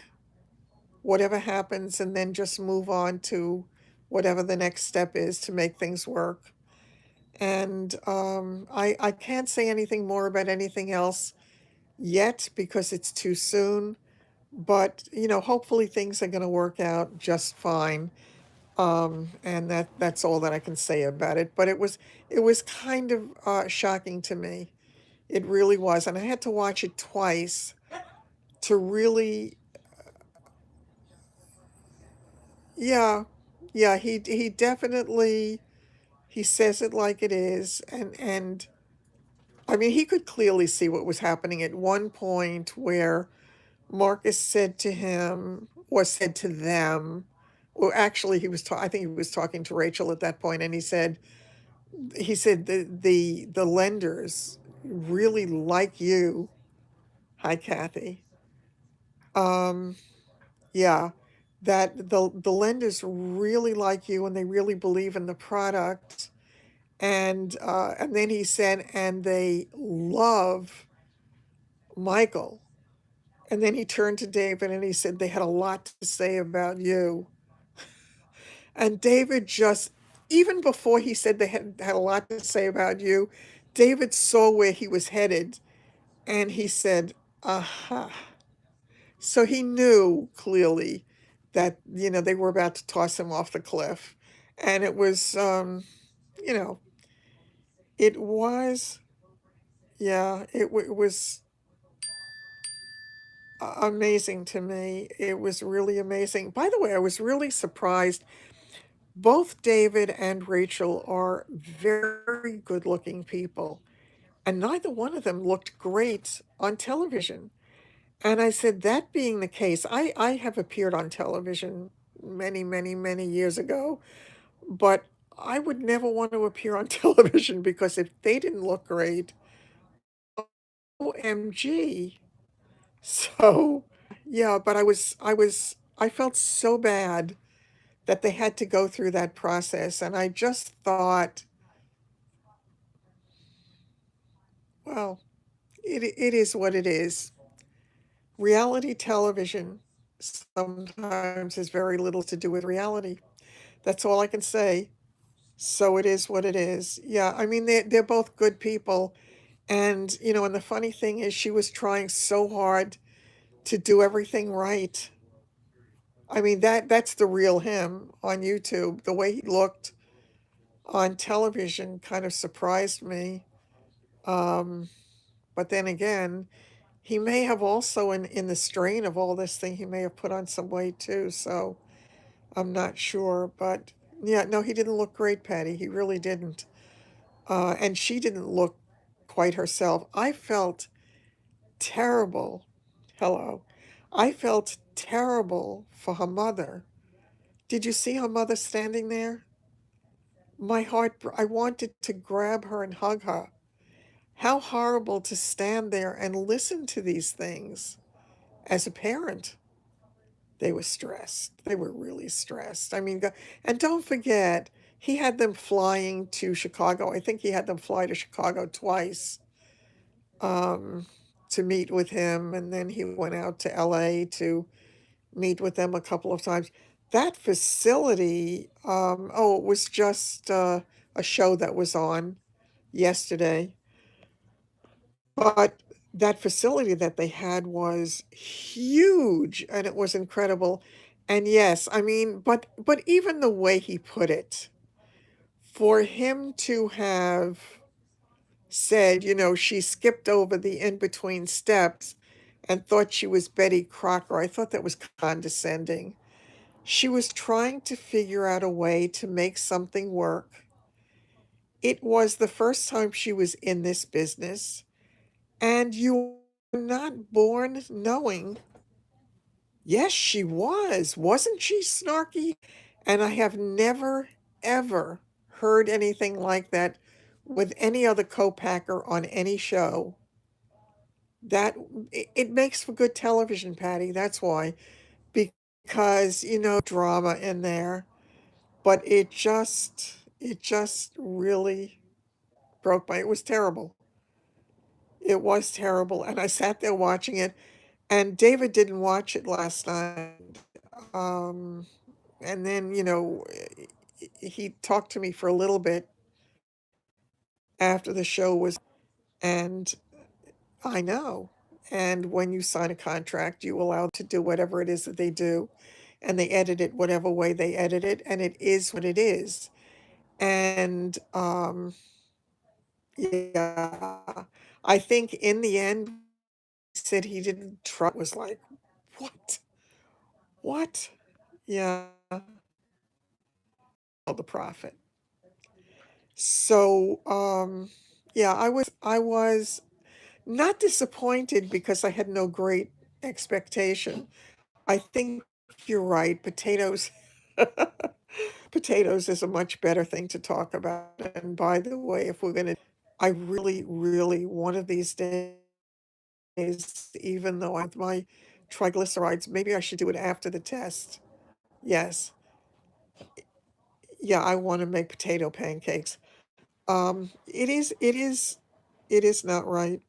whatever happens and then just move on to whatever the next step is to make things work. And I can't say anything more about anything else yet because it's too soon. But hopefully things are going to work out just fine. And that's all that I can say about it. But it was kind of shocking to me. It really was, and I had to watch it twice to really. Yeah, yeah. He definitely he says it like it is, and I mean he could clearly see what was happening at one point where Marcus said to him or said to them, or actually I think he was talking to Rachel at that point, and he said the lenders really like you. Hi, Kathy. Um, yeah, that the lenders really like you and they really believe in the product, And then he said, and they love Michael. And then he turned to David and he said, they had a lot to say about you. And David just, even before he said they had a lot to say about you, David saw where he was headed and he said, aha. So he knew clearly that, they were about to toss him off the cliff. And it was, you know, it was, yeah, it was amazing to me. It was really amazing. By the way, I was really surprised. Both David and Rachel are very good looking people, and neither one of them looked great on television. And I said, that being the case, I have appeared on television many, many, many years ago, but I would never want to appear on television because if they didn't look great, OMG. So, yeah, but I felt so bad that they had to go through that process. And I just thought, well, it is what it is. Reality television sometimes has very little to do with reality. That's all I can say. So it is what it is. Yeah, I mean, they're both good people. And the funny thing is, she was trying so hard to do everything right. I mean, that's the real him on YouTube. The way he looked on television kind of surprised me. Um, but then again, he may have also, in the strain of all this thing, he may have put on some weight too. So I'm not sure. But yeah, no, he didn't look great, Patty. He really didn't. And she didn't look quite herself. I felt terrible. Hello. I felt terrible for her mother. Did you see her mother standing there? My heart, I wanted to grab her and hug her. How horrible to stand there and listen to these things. As a parent, they were stressed. They were really stressed. I mean, and don't forget, he had them flying to Chicago. I think he had them fly to Chicago twice um, to meet with him, and then he went out to LA to meet with them a couple of times. That facility, it was just a show that was on yesterday. But that facility that they had was huge and it was incredible. And yes, I mean, but even the way he put it, for him to have said, she skipped over the in-between steps and thought she was Betty Crocker. I thought that was condescending. She was trying to figure out a way to make something work. It was the first time she was in this business, and you are not born knowing. Yes, she was. Wasn't she snarky? And I have never, ever heard anything like that with any other co-packer on any show. That it makes for good television, Patty. That's why. Because, drama in there. But it just really broke my, it was terrible. It was terrible. And I sat there watching it, and David didn't watch it last night. Um, and then, he talked to me for a little bit after the show was, and I know. And when you sign a contract, you allowed to do whatever it is that they do, and they edit it whatever way they edit it, and it is what it is. And yeah, I think in the end, he said he didn't trust. Was like, what? What? Yeah, the profit. So, yeah, I was not disappointed because I had no great expectation. I think you're right. Potatoes is a much better thing to talk about. And by the way, if we're gonna, I really, really one of these days, even though I have my triglycerides, maybe I should do it after the test. Yes. Yeah, I want to make potato pancakes. it is not right.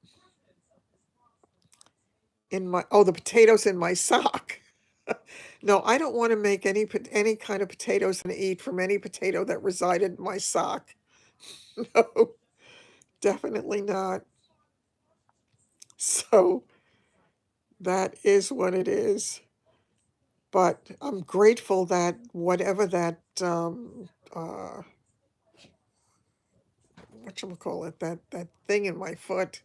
The potatoes in my sock. No, I don't want to make any kind of potatoes and eat from any potato that resided in my sock. No, definitely not. So that is what it is. But I'm grateful that whatever that whatchamacallit, that thing in my foot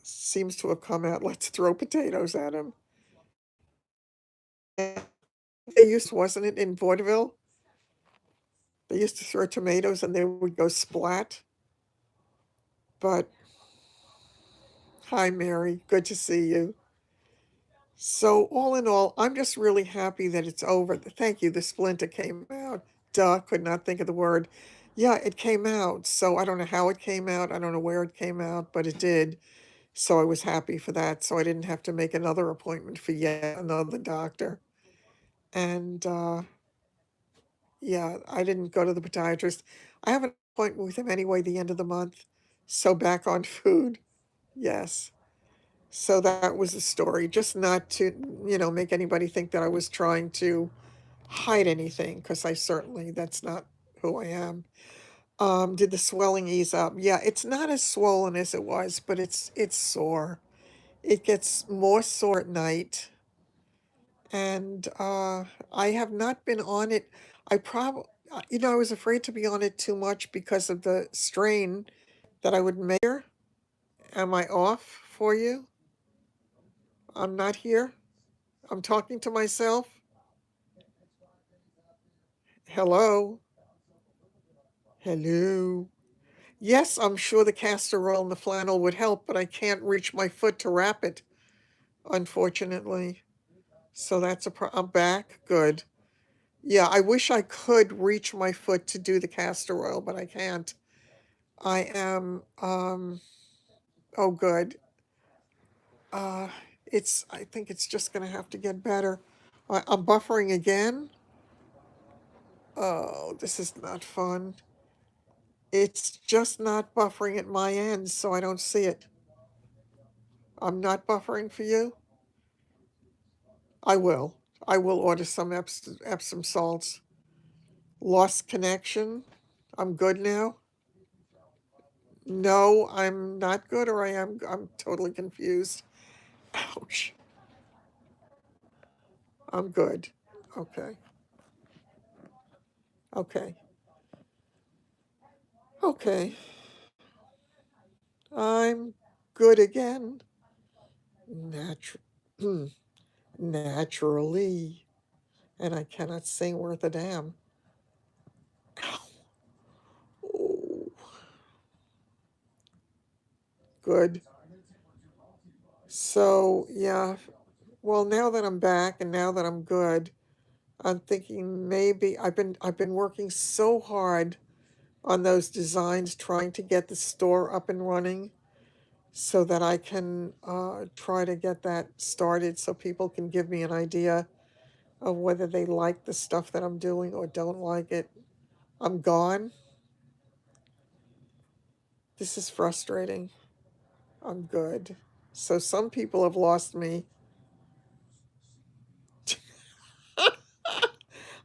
seems to have come out. Let's throw potatoes at him. And they used, wasn't it, in vaudeville? They used to throw tomatoes and they would go splat. But hi, Mary. Good to see you. So, all in all, I'm just really happy that it's over. Thank you. The splinter came out. Duh, could not think of the word. Yeah, it came out. So, I don't know how it came out. I don't know where it came out, but it did. So, I was happy for that. So, I didn't have to make another appointment for yet another doctor. And yeah, I didn't go to the podiatrist. I have an appointment with him anyway the end of the month. So, back on food. Yes. So that was the story. Just not to, make anybody think that I was trying to hide anything, because I certainly, that's not who I am. Did the swelling ease up? Yeah, it's not as swollen as it was, but it's sore. It gets more sore at night, and I have not been on it. I probably, I was afraid to be on it too much because of the strain that I would make. Am I off for you? I'm not here. I'm talking to myself. Hello? Hello? Yes, I'm sure the castor oil and the flannel would help, but I can't reach my foot to wrap it, unfortunately. So I'm back. Good. Yeah, I wish I could reach my foot to do the castor oil, but I can't. I am, oh, good. Uh, I think it's just gonna have to get better. I'm buffering again. Oh, this is not fun. It's just not buffering at my end, so I don't see it. I'm not buffering for you? I will. I will order some Epsom salts. Lost connection. I'm good now? No, I'm not good, or I'm totally confused. Ouch. I'm good. Okay. Okay. Okay. I'm good again. Natu- Naturally. And I cannot sing worth a damn. Oh, good. So, yeah, well, now that I'm back and now that I'm good, I'm thinking maybe I've been working so hard on those designs, trying to get the store up and running so that I can try to get that started so people can give me an idea of whether they like the stuff that I'm doing or don't like it. I'm gone. This is frustrating. I'm good. So some people have lost me.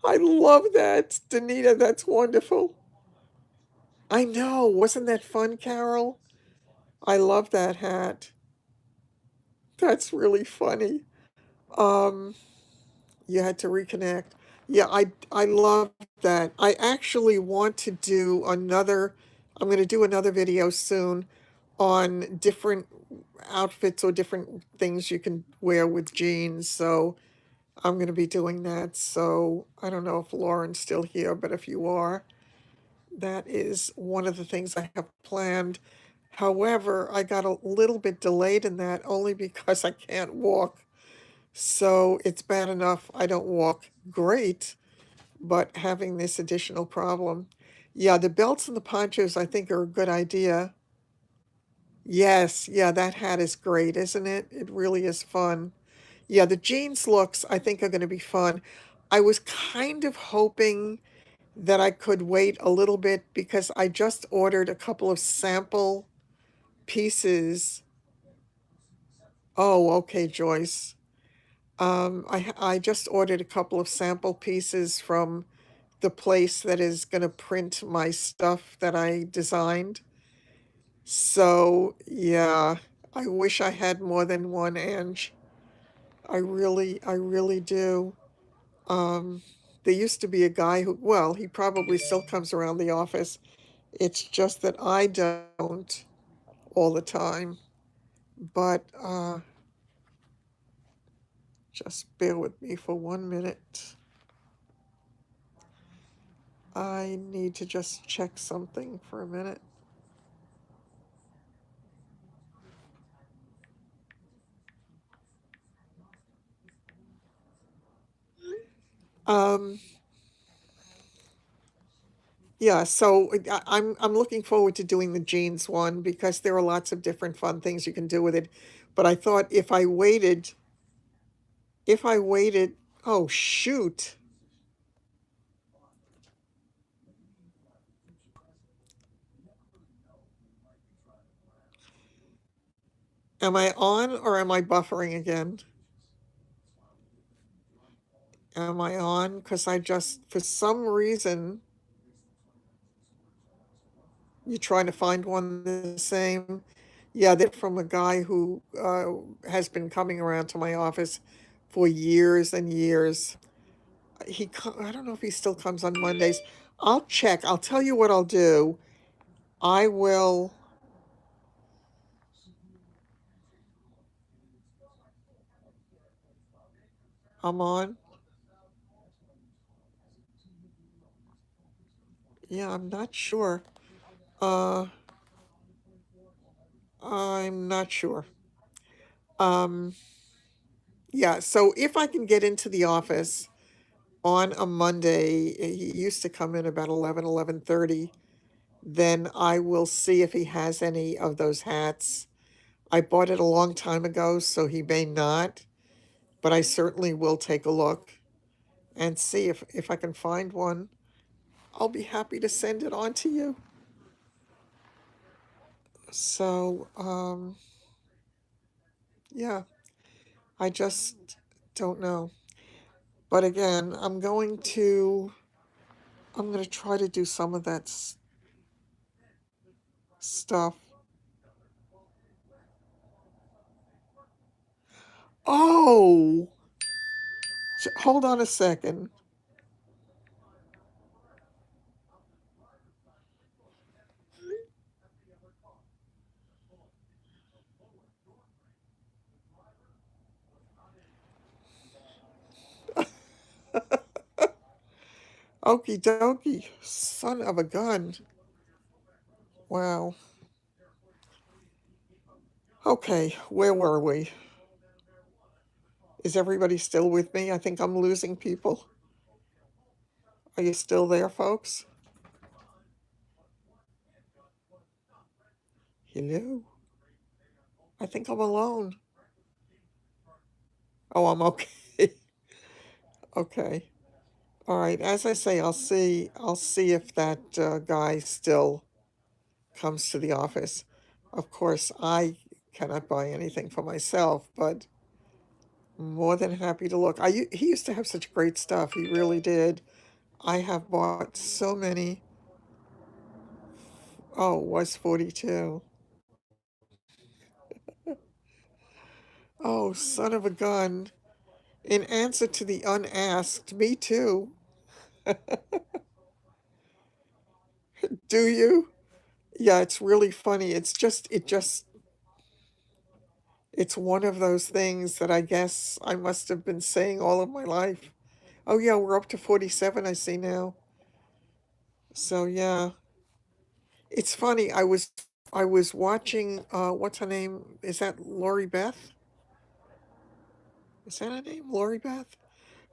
I love that, Danita. That's wonderful. I know. Wasn't that fun, Carol? I love that hat. That's really funny. Um, you had to reconnect. Yeah, I love that. I actually want to do another, I'm going to do another video soon on different outfits or different things you can wear with jeans. So I'm going to be doing that. So I don't know if Lauren's still here, but if you are, that is one of the things I have planned. However, I got a little bit delayed in that only because I can't walk. So it's bad enough I don't walk great, but having this additional problem. Yeah, the belts and the ponchos I think are a good idea. Yes, yeah, that hat is great, isn't it? It really is fun. Yeah, the jeans looks I think are going to be fun. I was kind of hoping that I could wait a little bit because I just ordered a couple of sample pieces. Oh, okay, Joyce. I just ordered a couple of sample pieces from the place that is going to print my stuff that I designed. So, yeah, I wish I had more than one, Ange. I really do. Um, there used to be a guy who, well, he probably still comes around the office. It's just that I don't all the time. But just bear with me for 1 minute. I need to just check something for a minute. Um, yeah, so I'm looking forward to doing the jeans one because there are lots of different fun things you can do with it. But I thought if I waited, oh shoot, am I on or am I buffering again? Am I on? Because I just, for some reason, you're trying to find one the same. Yeah, they're from a guy who has been coming around to my office for years and years. I don't know if he still comes on Mondays. I'll check. I'll tell you what I'll do. I will. I'm on. Yeah, I'm not sure. Uh, I'm not sure. Um, yeah, so if I can get into the office on a Monday, he used to come in about 11:30. Then I will see if he has any of those hats. I bought it a long time ago, so he may not, but I certainly will take a look and see if I can find one. I'll be happy to send it on to you. So, yeah, I just don't know. But again, I'm going to try to do some of that stuff. Oh, hold on a second. Okie dokie, son of a gun. Wow. Okay, where were we? Is everybody still with me? I think I'm losing people. Are you still there, folks? Hello? I think I'm alone. Oh, I'm okay. Okay. All right. As I say, I'll see if that guy still comes to the office. Of course, I cannot buy anything for myself, but more than happy to look. He used to have such great stuff. He really did. I have bought so many. Oh, it was 42. Oh, son of a gun. In answer to the unasked, me too. Do you? Yeah, it's really funny. It's one of those things that I guess I must have been saying all of my life. Oh yeah, we're up to 47, I see now. So yeah. It's funny, I was watching what's her name? Is that Lori Beth? Is that her name? Lori Beth?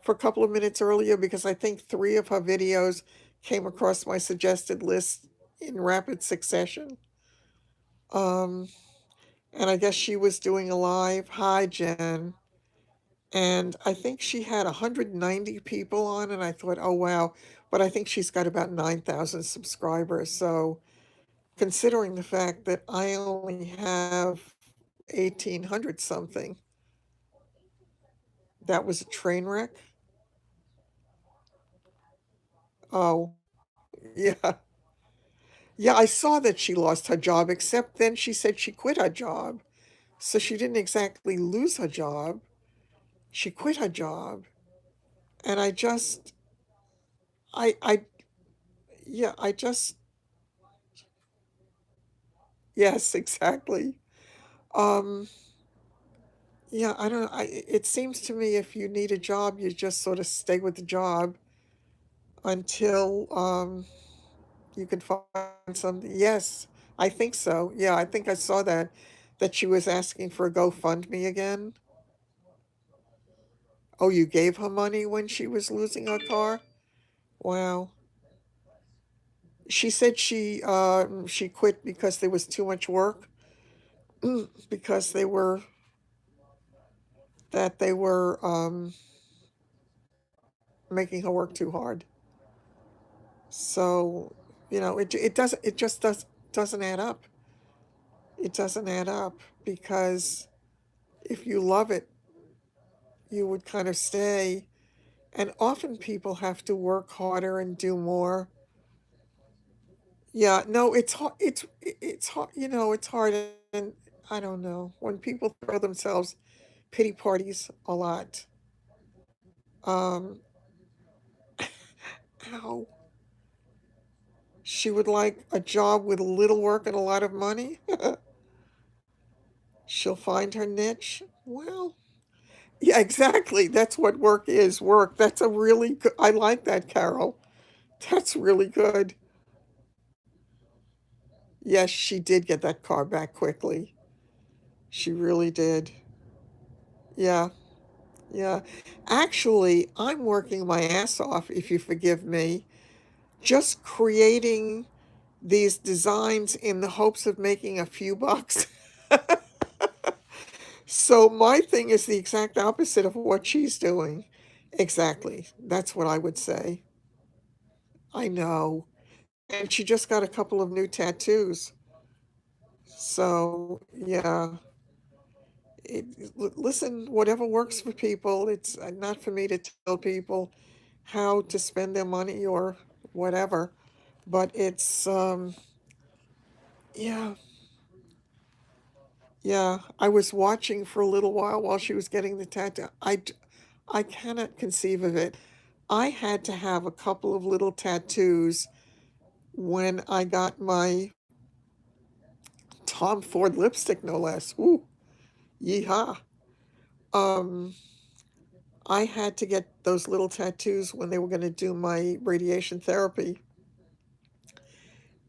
For a couple of minutes earlier because I think three of her videos came across my suggested list in rapid succession. Um, and I guess she was doing a live. Hi, Jen. And I think she had 190 people on, and I thought, oh wow. but I think she's got about 9,000 subscribers. So considering the fact that I only have 1,800 something, that was a train wreck. Oh, yeah. Yeah, I saw that she lost her job, except then she said she quit her job. So she didn't exactly lose her job. She quit her job. And I, yeah, yes, exactly. Um, yeah, I don't, it seems to me if you need a job, you just sort of stay with the job until, you can find something. Yes, I think so. Yeah, I think I saw that she was asking for a GoFundMe again. Oh, you gave her money when she was losing her car? Wow. She said she quit because there was too much work, because they were making her work too hard. So, it just doesn't add up. It doesn't add up because if you love it, you would kind of stay. And often people have to work harder and do more. Yeah, no, it's hard. It's hard. It's hard. And I don't know when people throw themselves pity parties a lot. Um, how she would like a job with little work and a lot of money. She'll find her niche. Well, yeah, exactly. That's what work is. Work. That's a really good. I like that, Carol. That's really good. Yes, she did get that car back quickly. She really did. Yeah, yeah. Actually, I'm working my ass off, if you forgive me, just creating these designs in the hopes of making a few bucks. So my thing is the exact opposite of what she's doing. Exactly. That's what I would say. I know. And she just got a couple of new tattoos. So, yeah. Listen, whatever works for people, it's not for me to tell people how to spend their money or whatever. But yeah, yeah. I was watching for a little while she was getting the tattoo. I cannot conceive of it. I had to have a couple of little tattoos when I got my Tom Ford lipstick, no less. Ooh, yeehaw. Um, I had to get those little tattoos when they were going to do my radiation therapy,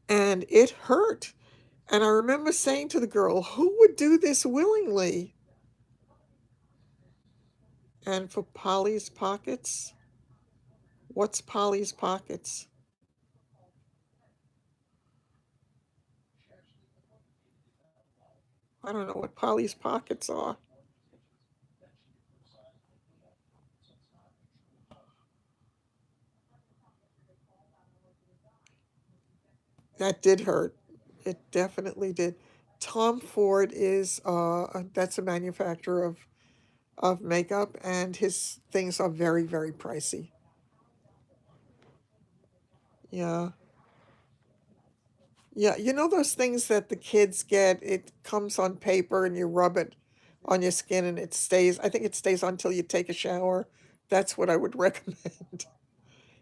and it hurt. And I remember saying to the girl, who would do this willingly? And for Polly's Pockets, what's Polly's Pockets? I don't know what Polly's Pockets are. That did hurt. It definitely did. Tom Ford is that's a manufacturer of makeup, and his things are very, very pricey. Yeah. Yeah, you know those things that the kids get, it comes on paper and you rub it on your skin and it stays. I think it stays until you take a shower. That's what I would recommend.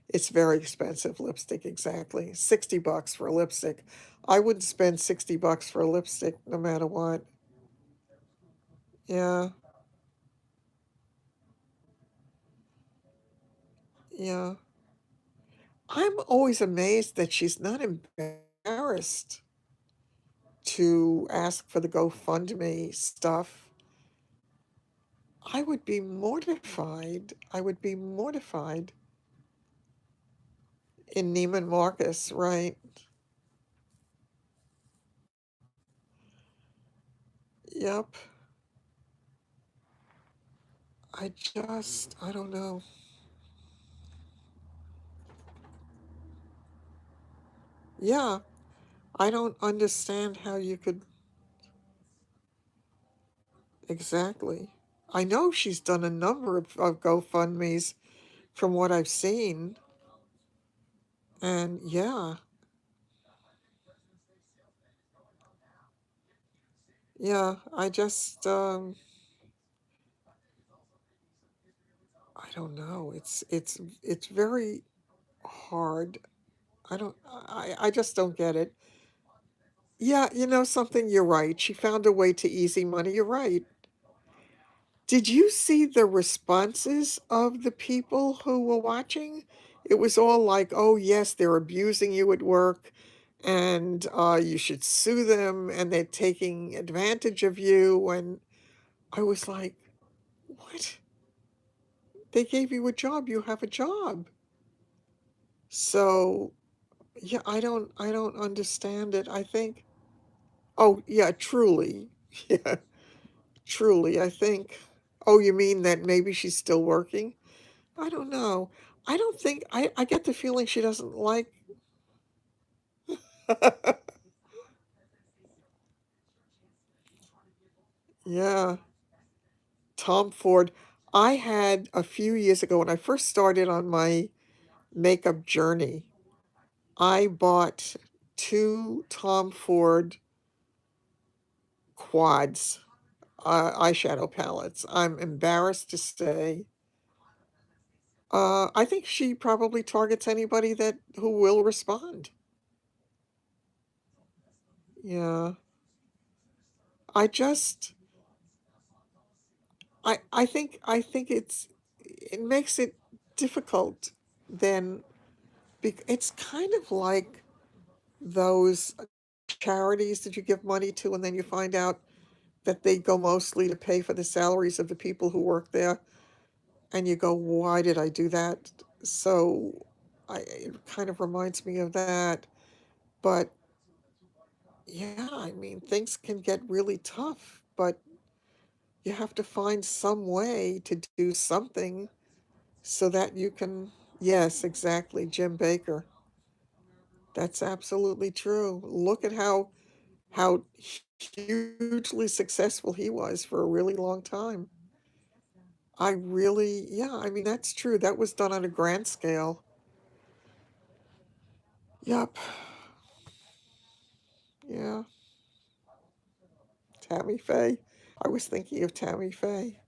It's very expensive lipstick, exactly. 60 bucks for a lipstick. I wouldn't spend 60 bucks for a lipstick no matter what. Yeah, yeah. I'm always amazed that she's not embarrassed to ask for the GoFundMe stuff. I would be mortified. I would be mortified. In Neiman Marcus, right? Yep. I don't know. Yeah, I don't understand how you could exactly. I know she's done a number of GoFundMe's from what I've seen. And yeah, yeah, I don't know. It's very hard. I just don't get it. Yeah, you know something, you're right. She found a way to easy money. You're right. Did you see the responses of the people who were watching? It was all like, "Oh yes, they're abusing you at work, and you should sue them, and they're taking advantage of you." And I was like, "What? They gave you a job. You have a job." So yeah, I don't understand it. I think, oh yeah, truly, yeah, truly. I think. Oh, you mean that maybe she's still working? I don't know. I don't think I get the feeling she doesn't like yeah, Tom Ford. I had a few years ago when I first started on my makeup journey, I bought two Tom Ford quads, eyeshadow palettes. I'm embarrassed to say. I think she probably targets anybody that who will respond. Yeah. I just I think it makes it difficult then it's kind of like those charities that you give money to and then you find out that they go mostly to pay for the salaries of the people who work there and you go, why did I do that? So it kind of reminds me of that. But yeah, I mean, things can get really tough, but you have to find some way to do something so that you can, yes, exactly, Jim Baker. That's absolutely true. Look at how hugely successful he was for a really long time. I really, yeah, I mean, that's true. That was done on a grand scale. Yep. Yeah. Tammy Faye. I was thinking of Tammy Faye.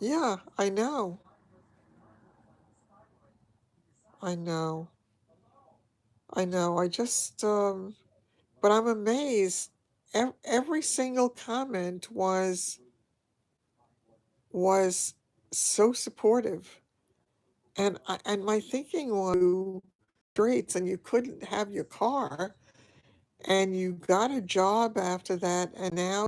Yeah, I know. I know. I know. But I'm amazed. Every single comment was so supportive. And my thinking was you streets and you couldn't have your car and you got a job after that and now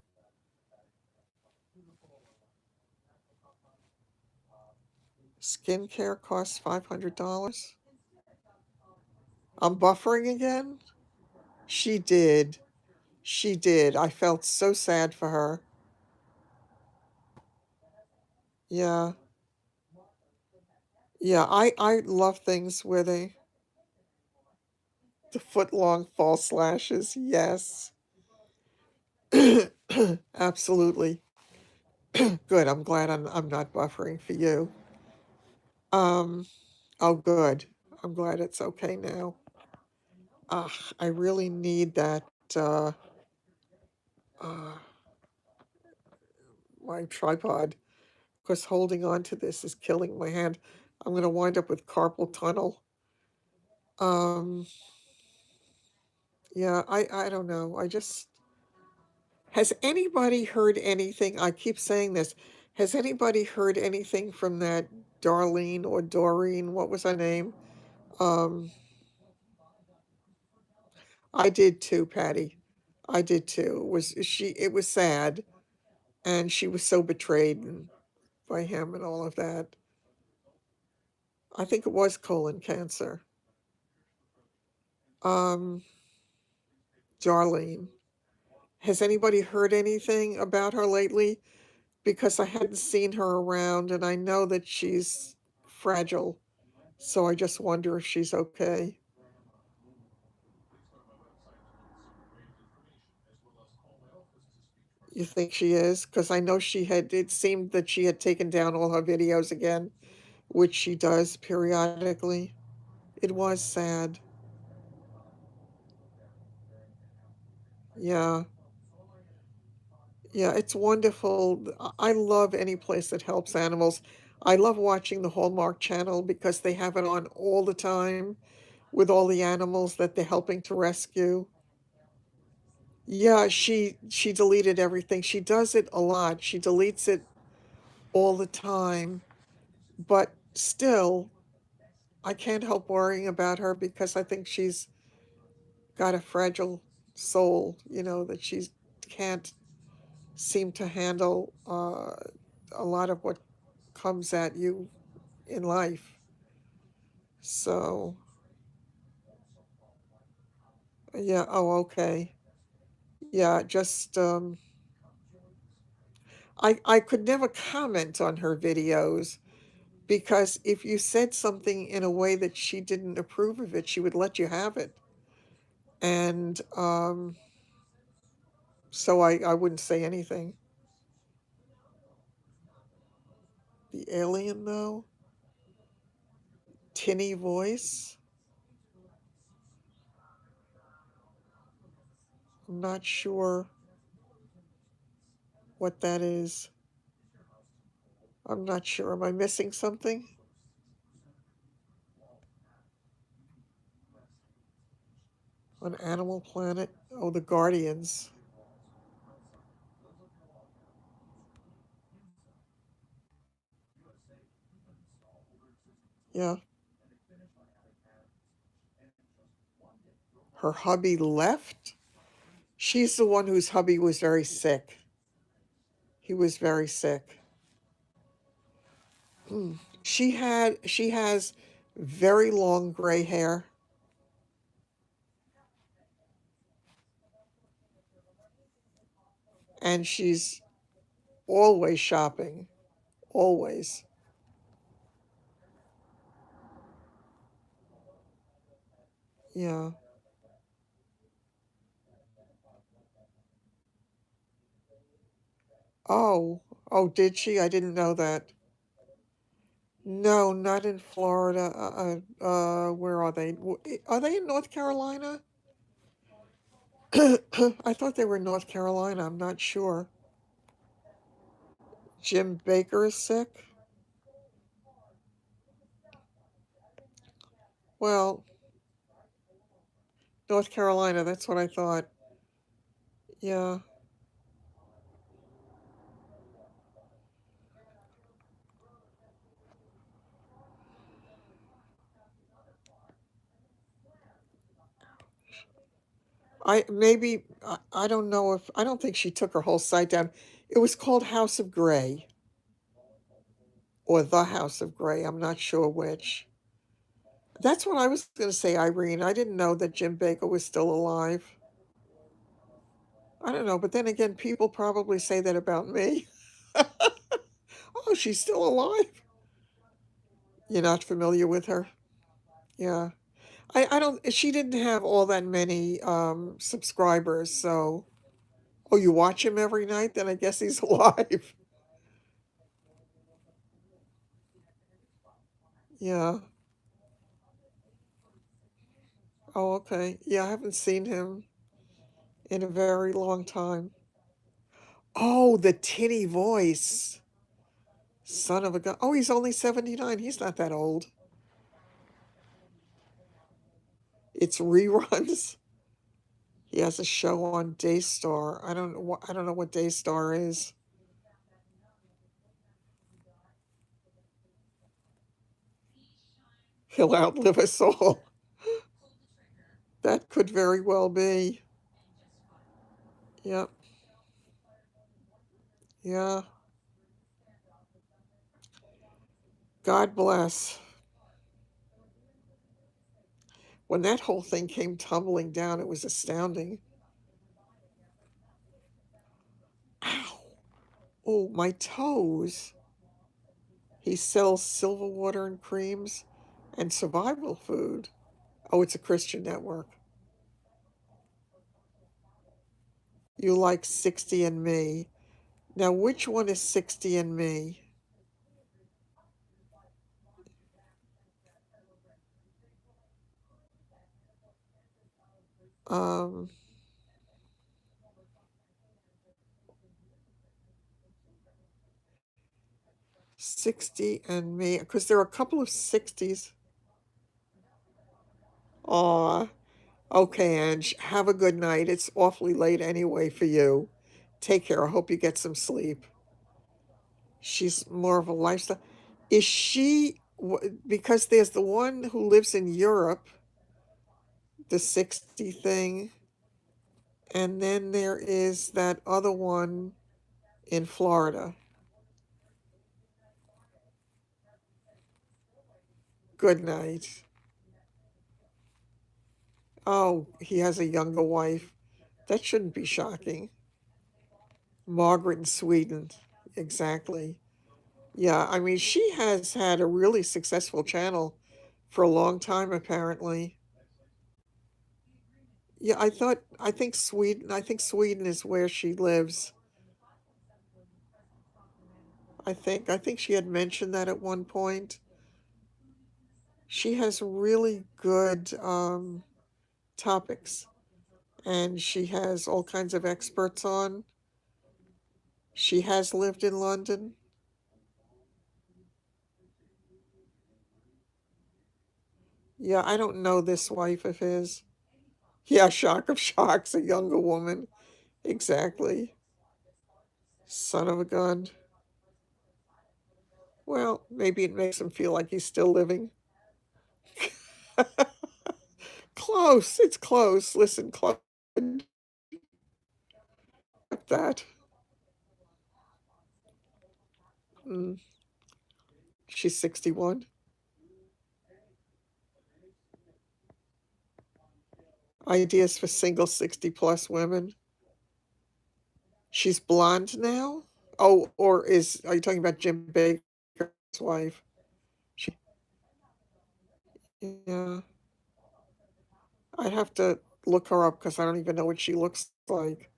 skincare costs $500. I'm buffering again? She did. She did. I felt so sad for her. Yeah. Yeah, I love things where the foot long false lashes. Yes. Absolutely. Good. I'm glad I'm not buffering for you. Um, oh good. I'm glad it's okay now. I really need that uh uh my tripod because holding on to this is killing my hand. I'm gonna wind up with carpal tunnel. Um, yeah, I don't know. I just has anybody heard anything? I keep saying this. Has anybody heard anything from that Darlene or Doreen? What was her name? Um, I did too, Patty. I did too. It was sad and she was so betrayed by him and all of that. I think it was colon cancer. Um, Darlene. Has anybody heard anything about her lately? Because I hadn't seen her around and I know that she's fragile. So I just wonder if she's okay. You think she is? Because I know it seemed that she had taken down all her videos again, which she does periodically. It was sad. Yeah. Yeah, it's wonderful. I love any place that helps animals. I love watching the Hallmark Channel because they have it on all the time with all the animals that they're helping to rescue. Yeah, she deleted everything. She does it a lot. She deletes it all the time. But still, I can't help worrying about her because I think she's got a fragile soul, that she can't seem to handle a lot of what comes at you in life. So, yeah, oh, okay. Yeah, just I could never comment on her videos because if you said something in a way that she didn't approve of it, she would let you have it. And so I wouldn't say anything. The alien, though, tinny voice. I'm not sure what that is. I'm not sure. Am I missing something? On Animal Planet? Oh, the Guardians. Yeah. Her hubby left? She's the one whose hubby was very sick. He was very sick. Hmm. She has very long gray hair, and she's always shopping. Always. Yeah. Oh. Oh, did she? I didn't know that. No, not in Florida. Where are they? Are they in North Carolina? I thought they were in North Carolina. I'm not sure. Jim Baker is sick? Well, North Carolina, that's what I thought. Yeah. I don't know if I don't think she took her whole site down. It was called House of Gray or The House of Gray. I'm not sure which. That's what I was going to say, Irene. I didn't know that Jim Baker was still alive. I don't know, but then again, people probably say that about me. Oh, she's still alive. You're not familiar with her? Yeah. I don't, she didn't have all that many subscribers, so. Oh, you watch him every night? Then I guess he's alive. Yeah. Oh, okay. Yeah, I haven't seen him in a very long time. Oh, the tinny voice. Son of a gun. Oh, he's only 79. He's not that old. It's reruns. He has a show on Daystar. I don't know what Daystar is. He'll outlive us all. That could very well be. Yep. Yeah. God bless. When that whole thing came tumbling down, it was astounding. Ow. Oh, my toes. He sells silver water and creams and survival food. Oh, it's a Christian network. You like 60 and Me. Now, which one is 60 and Me? Um, 60 and Me, because there are a couple of 60s. Aw, okay, Ange, have a good night. It's awfully late anyway for you. Take care. I hope you get some sleep. She's more of a lifestyle. Is she, because there's the one who lives in Europe, the 60 thing, and then there is that other one in Florida. Good night. Oh, he has a younger wife. That shouldn't be shocking. Margaret in Sweden. Exactly. Yeah, I mean, she has had a really successful channel for a long time, apparently. Yeah, I think Sweden is where she lives. I think she had mentioned that at one point. She has really good topics, and she has all kinds of experts on. She has lived in London. Yeah, I don't know this wife of his. Yeah, shock of shocks, a younger woman. Exactly. Son of a gun. Well, maybe it makes him feel like he's still living. Close. It's close. Listen, close. That. Mm, she's 61. Ideas for single 60 plus women. She's blonde now? Oh, are you talking about Jim Baker's wife? She, yeah. I'd have to look her up because I don't even know what she looks like.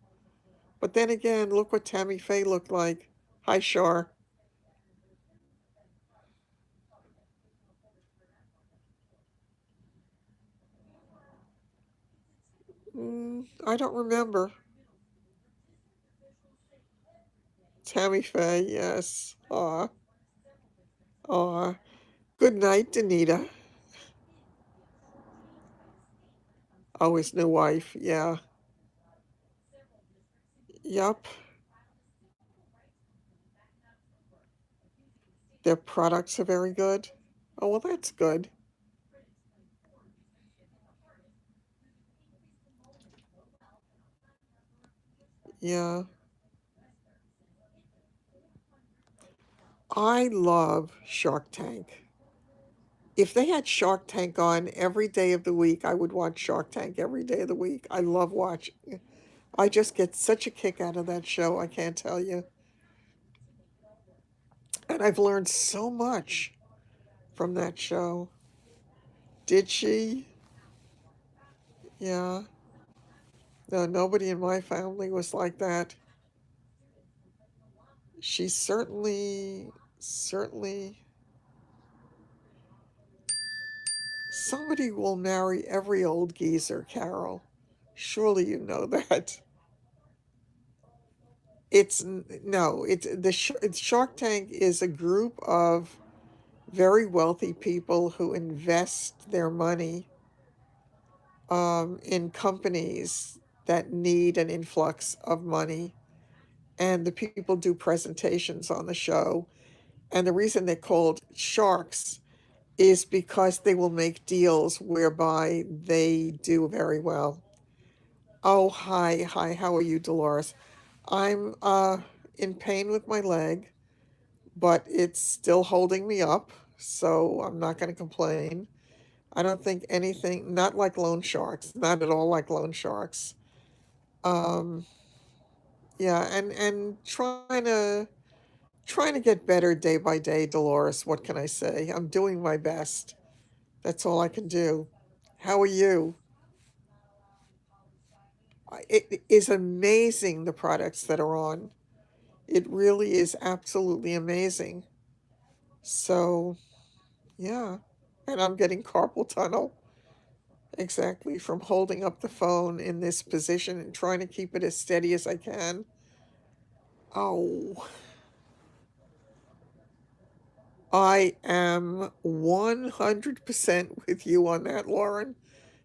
But then again, look what Tammy Faye looked like. Hi, Shar. I don't remember. Tammy Faye, yes. Aw, aw. Good night, Danita. Oh, his new wife. Yeah. Yup. Their products are very good. Oh, well, that's good. Yeah. I love Shark Tank. If they had Shark Tank on every day of the week, I would watch Shark Tank every day of the week. I love watching. I just get such a kick out of that show, I can't tell you. And I've learned so much from that show. Did she? Yeah. No, nobody in my family was like that. She certainly, somebody will marry every old geezer, Carol. Surely you know that. It's no, it's Shark Tank is a group of very wealthy people who invest their money in companies that need an influx of money, and the people do presentations on the show. And the reason they're called sharks is because they will make deals whereby they do very well. Oh, hi, how are you, Dolores? I'm in pain with my leg, but it's still holding me up, so I'm not going to complain. I don't think anything, not like loan sharks, not at all like loan sharks. Um, yeah, and trying to get better day by day, Dolores. What can I say? I'm doing my best. That's all I can do. How are you? It is amazing the products that are on. It really is absolutely amazing. So, yeah. And I'm getting carpal tunnel exactly from holding up the phone in this position and trying to keep it as steady as I can. Oh, I am 100% with you on that, Lauren.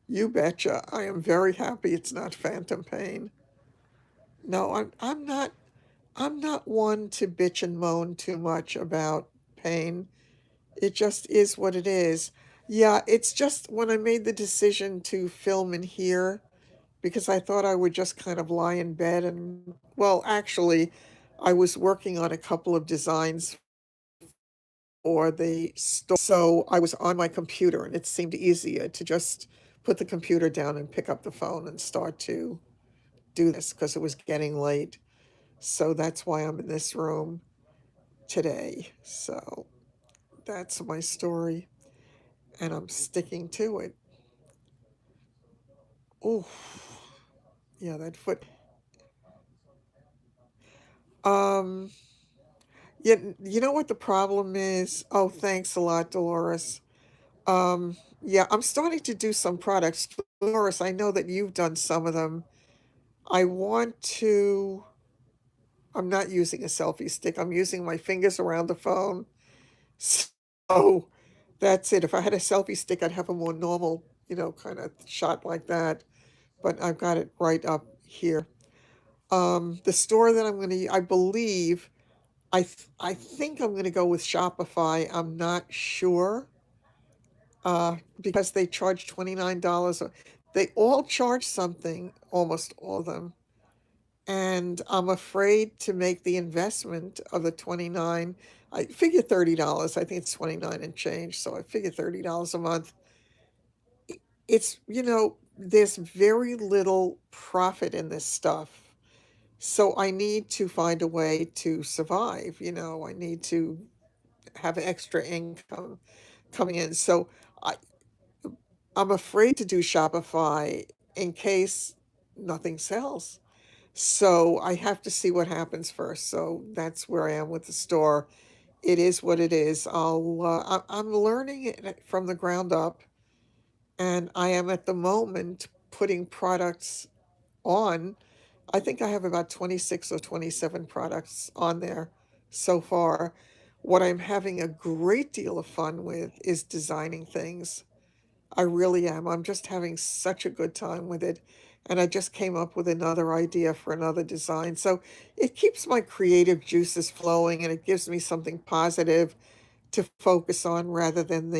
You betcha. I am very happy it's not phantom pain. No, I'm not one to bitch and moan too much about pain. It just is what it is. Yeah, it's just when I made the decision to film in here, because I thought I would just kind of lie in bed and, well, actually, I was working on a couple of designs for the store. So I was on my computer and it seemed easier to just put the computer down and pick up the phone and start to do this because it was getting late. So that's why I'm in this room today. So that's my story and I'm sticking to it. Oh, yeah, that foot. Um, yeah, you know what the problem is? Oh, thanks a lot, Dolores. Yeah, I'm starting to do some products. Dolores, I know that you've done some of them. I want to, I'm not using a selfie stick. I'm using my fingers around the phone. So that's it. If I had a selfie stick, I'd have a more normal, kind of shot like that. But I've got it right up here. The store that I'm going to, I believe, I think I'm going to go with Shopify. I'm not sure because they charge $29. They all charge something, almost all of them. And I'm afraid to make the investment of the 29. I figure $30. I think it's 29 and change, so I figure $30 a month. It's, there's very little profit in this stuff. So I need to find a way to survive, I need to have extra income coming in. So I I'm afraid to do Shopify in case nothing sells. So I have to see what happens first. So that's where I am with the store. It is what it is. I'm learning it from the ground up, and I am at the moment putting products on. I think I have about 26 or 27 products on there so far. What I'm having a great deal of fun with is designing things. I really am. I'm just having such a good time with it. And I just came up with another idea for another design. So it keeps my creative juices flowing and it gives me something positive to focus on rather than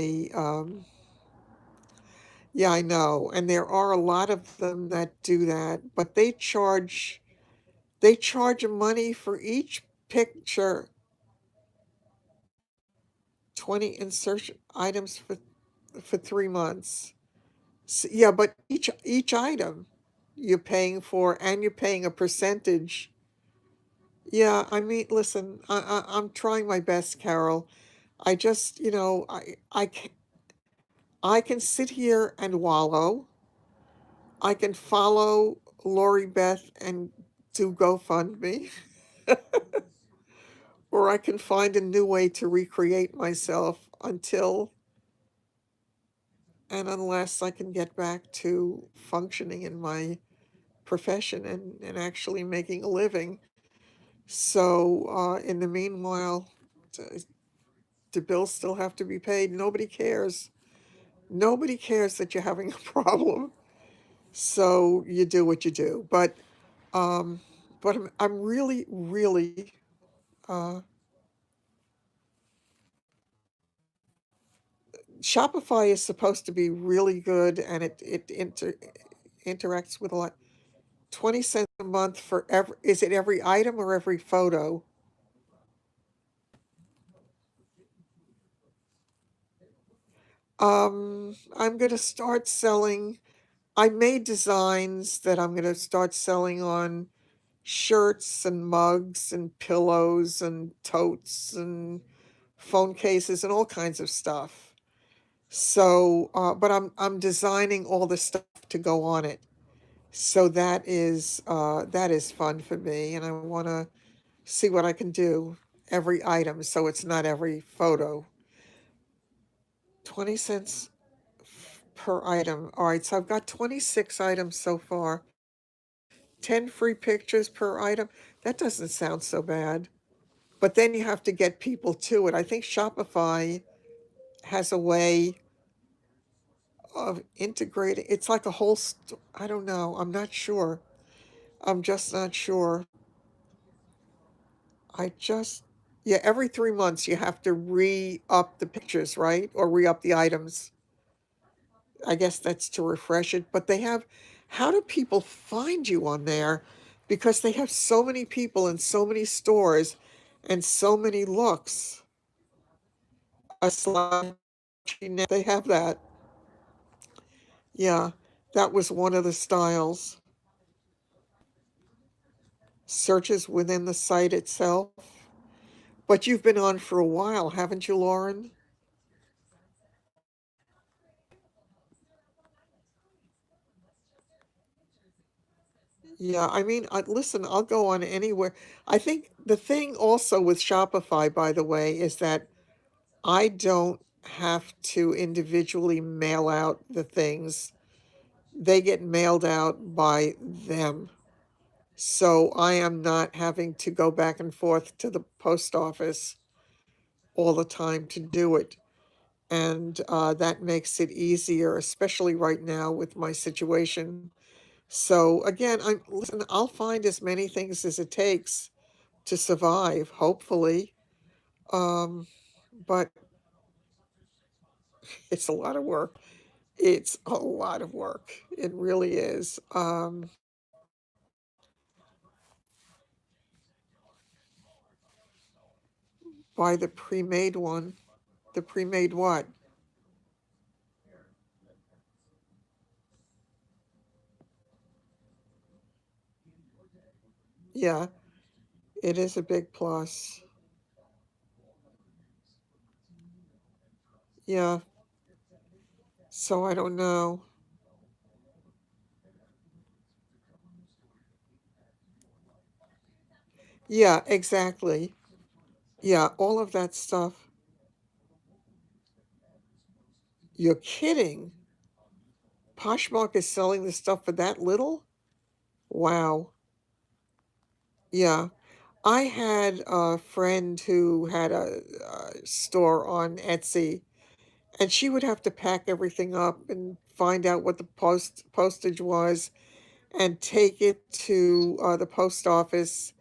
yeah, I know. And there are a lot of them that do that, but they charge money for each picture, 20 insertion items for 3 months. Yeah, but each item you're paying for, and you're paying a percentage. Yeah, I mean, listen, I'm trying my best, Carol. I just, I can sit here and wallow. I can follow Lori Beth and do GoFundMe, or I can find a new way to recreate myself until and unless I can get back to functioning in my profession and actually making a living. So, in the meanwhile, the, the bills still have to be paid. Nobody cares. Nobody cares that you're having a problem. So you do what you do. Um, but I'm really, really, uh, Shopify is supposed to be really good and it interacts with a lot. 20 cents a month for is it every item or every photo? I'm going to start selling. I made designs that I'm going to start selling on shirts and mugs and pillows and totes and phone cases and all kinds of stuff. So, but I'm designing all the stuff to go on it. So that is fun for me, and I want to see what I can do every item so it's not every photo. 20 cents per item. All right, so I've got 26 items so far. 10 free pictures per item. That doesn't sound so bad. But then you have to get people to it. I think Shopify has a way of integrating. It's like a whole, I don't know. I'm not sure. I'm just not sure. I just, yeah, every 3 months you have to re up the pictures, right? Or re up the items. I guess that's to refresh it. But they have, how do people find you on there? Because they have so many people in so many stores and so many looks. A slide, they have that. Yeah, that was one of the styles. Searches within the site itself. But you've been on for a while, haven't you, Lauren? Yeah, I mean, listen, I'll go on anywhere. I think the thing also with Shopify, by the way, is that I don't have to individually mail out the things. They get mailed out by them. So I am not having to go back and forth to the post office all the time to do it. And that makes it easier, especially right now with my situation. So again, listen, I'll find as many things as it takes to survive, hopefully. Um, but it's a lot of work. It's a lot of work. It really is. Buy the pre-made one. The pre-made what? Yeah, it is a big plus. Yeah, so I don't know. Yeah, exactly. Yeah, all of that stuff. You're kidding. Poshmark is selling this stuff for that little? Wow. Yeah. I had a friend who had a store on Etsy, and she would have to pack everything up and find out what the postage was and take it to the post office.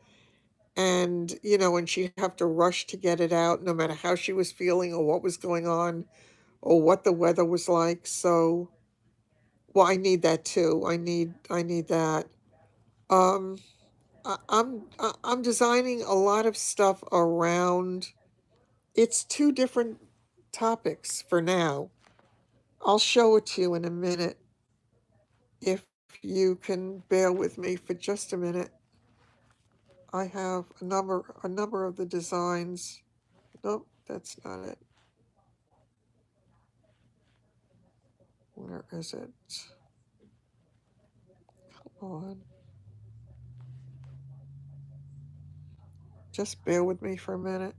And, and she'd have to rush to get it out, no matter how she was feeling or what was going on or what the weather was like. So, well, I need that too. I need that. Um, I'm designing a lot of stuff around. It's two different topics for now. I'll show it to you in a minute if you can bear with me for just a minute. I have a number of the designs. Nope, that's not it. Where is it? Come on. Just bear with me for a minute.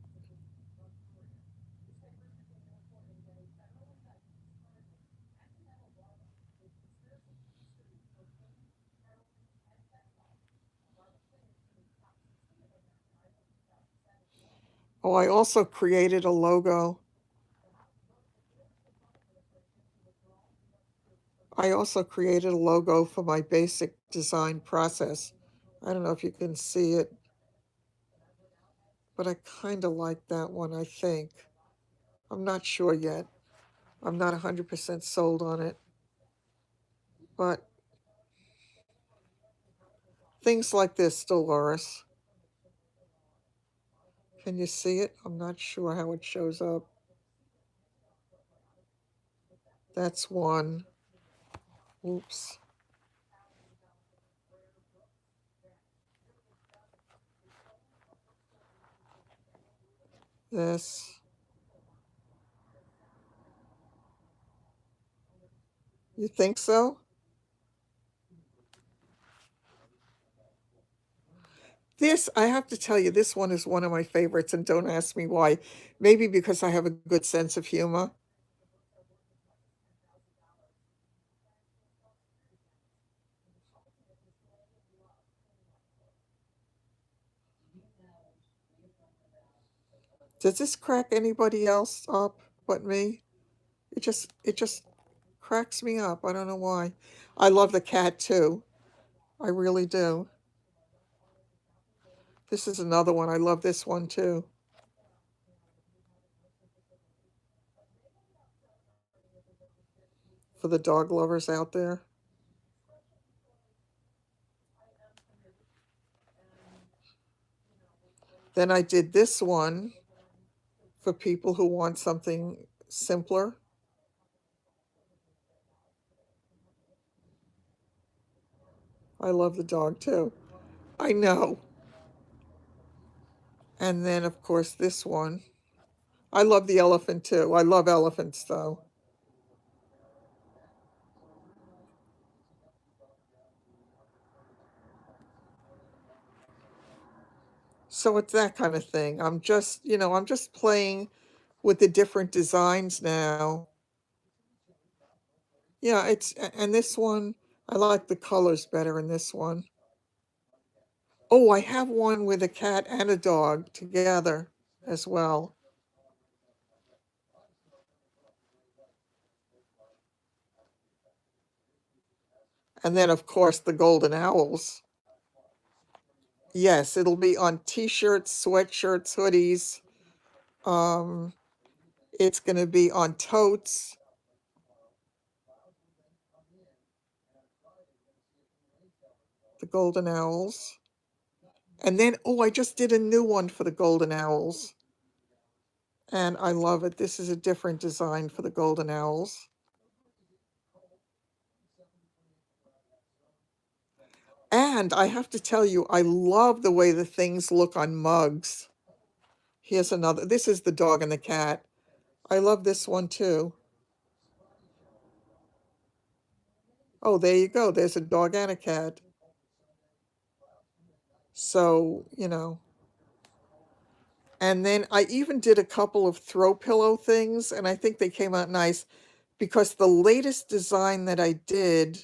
Oh, I also created a logo. I also created a logo for my basic design process. I don't know if you can see it, but I kind of like that one, I think. I'm not sure yet. I'm not 100% sold on it, but things like this, Dolores. Can you see it? I'm not sure how it shows up. That's one. Oops. This. You think so? This, I have to tell you, this one is one of my favorites, and don't ask me why. Maybe because I have a good sense of humor. Does this crack anybody else up but me? It just cracks me up. I don't know why. I love the cat too. I really do. This is another one. I love this one too. For the dog lovers out there. Then I did this one for people who want something simpler. I love the dog too. I know. And then, of course, this one. I love the elephant too. I love elephants though. So it's that kind of thing. I'm just playing with the different designs now. Yeah, and this one, I like the colors better in this one. Oh, I have one with a cat and a dog together as well. And then, of course, the golden owls. Yes, it'll be on t-shirts, sweatshirts, hoodies. Um, it's going to be on totes. The golden owls. And then, oh, I just did a new one for the golden owls. And I love it. This is a different design for the golden owls. And I have to tell you, I love the way the things look on mugs. Here's another. This is the dog and the cat. I love this one too. Oh, there you go. There's a dog and a cat. So, And then I even did a couple of throw pillow things, and I think they came out nice because the latest design that I did,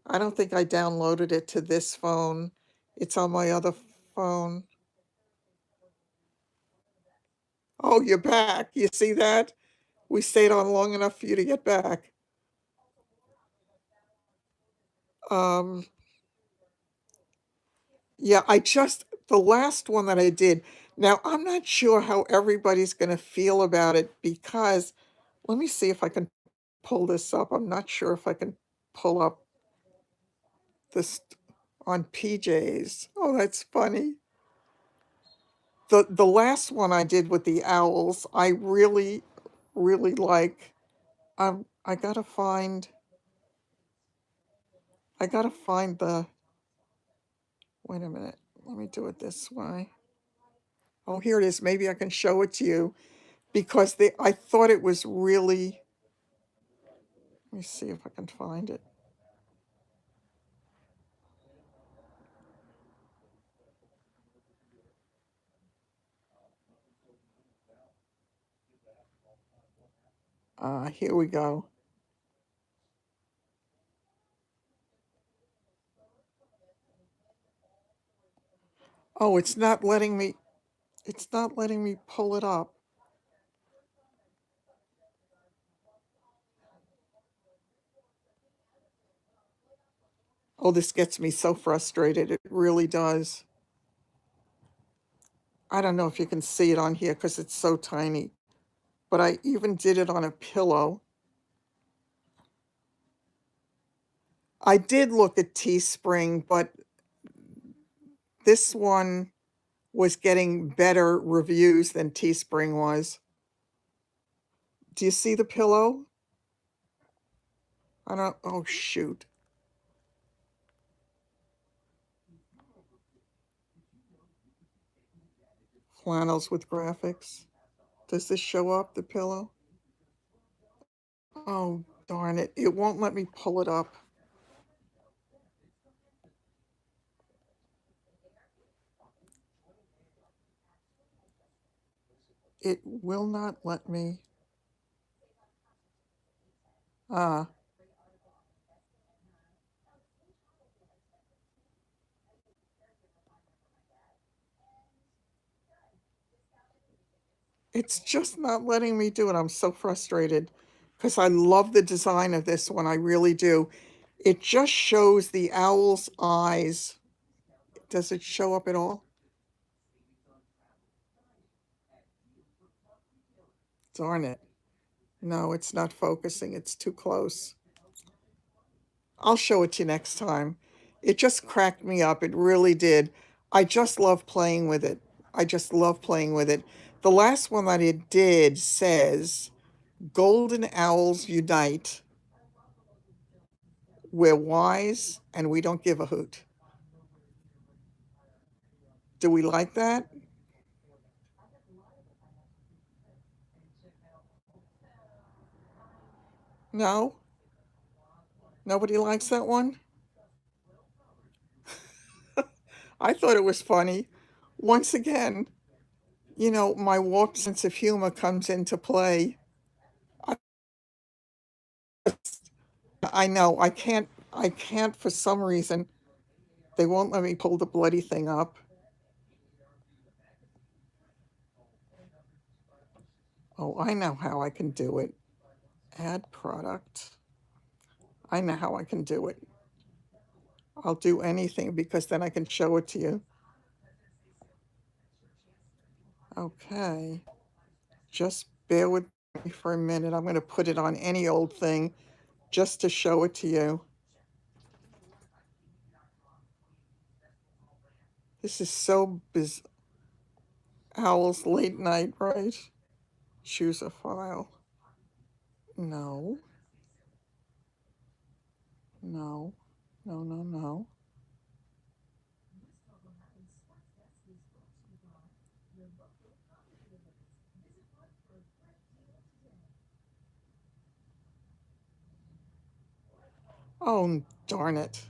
I don't think I downloaded it to this phone. It's on my other phone. Oh, you're back. You see that? We stayed on long enough for you to get back. Um, yeah, the last one that I did. Now, I'm not sure how everybody's going to feel about it because let me see if I can pull this up. I'm not sure if I can pull up this on PJs. Oh, that's funny. The last one I did with the owls, I really, really like. I gotta find. I gotta find the. Wait a minute. Let me do it this way. Oh, here it is. Maybe I can show it to you because I thought it was really. Let me see if I can find it. Here we go. Oh, it's not letting me. It's not letting me pull it up. Oh, this gets me so frustrated. It really does. I don't know if you can see it on here because it's so tiny, but I even did it on a pillow. I did look at Teespring, but this one was getting better reviews than Teespring was. Do you see the pillow? I don't, oh shoot. Flannels with graphics. Does this show up, the pillow? Oh, darn it. It won't let me pull it up. It will not let me. Ah, it's just not letting me do it. I'm so frustrated because I love the design of this one. I really do. It just shows the owl's eyes. Does it show up at all? Darn it. No, it's not focusing. It's too close. I'll show it to you next time. It just cracked me up. It really did. I just love playing with it. I just love playing with it. The last one that it did says, Golden owls unite. We're wise and we don't give a hoot. Do we like that? No? Nobody likes that one? I thought it was funny. Once again, my warped sense of humor comes into play. I, I know I can't for some reason. They won't let me pull the bloody thing up. Oh, I know how I can do it. Add product. I know how I can do it. I'll do anything because then I can show it to you. Okay. Just bear with me for a minute. I'm going to put it on any old thing just to show it to you. This is so biz. Owls late night, right? Choose a file. No, no, no, no, no. Oh, darn it.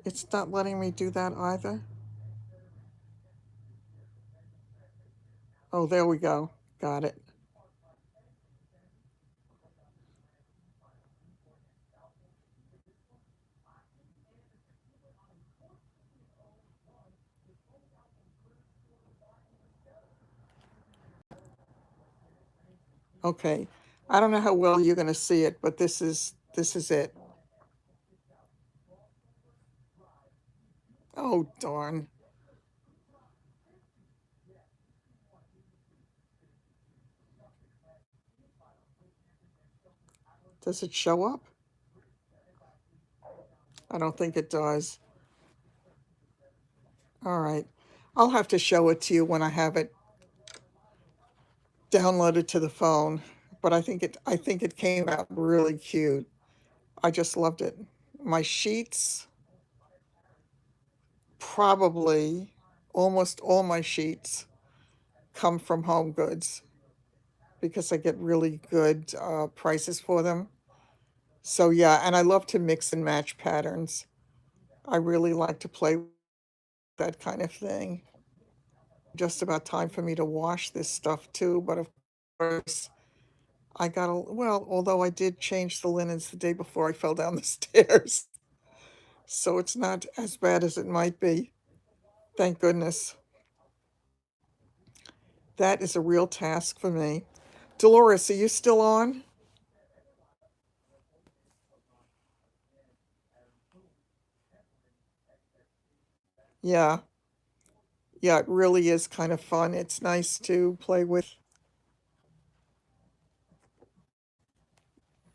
It's not letting me do that either. Oh, there we go. Got it. Okay. I don't know how well you're going to see it, but this is it. Oh, darn. Does it show up? I don't think it does. All right. I'll have to show it to you when I have it downloaded to the phone, but I think it came out really cute. I just loved it. My sheets, probably almost all my sheets come from Home Goods because I get really good prices for them. So yeah, and I love to mix and match patterns. I really like to play with that kind of thing. Just about time for me to wash this stuff too, but of course well, although I did change the linens the day before I fell down the stairs. So it's not as bad as it might be. Thank goodness. That is a real task for me. Dolores, are you still on? Yeah. Yeah, it really is kind of fun. It's nice to play with,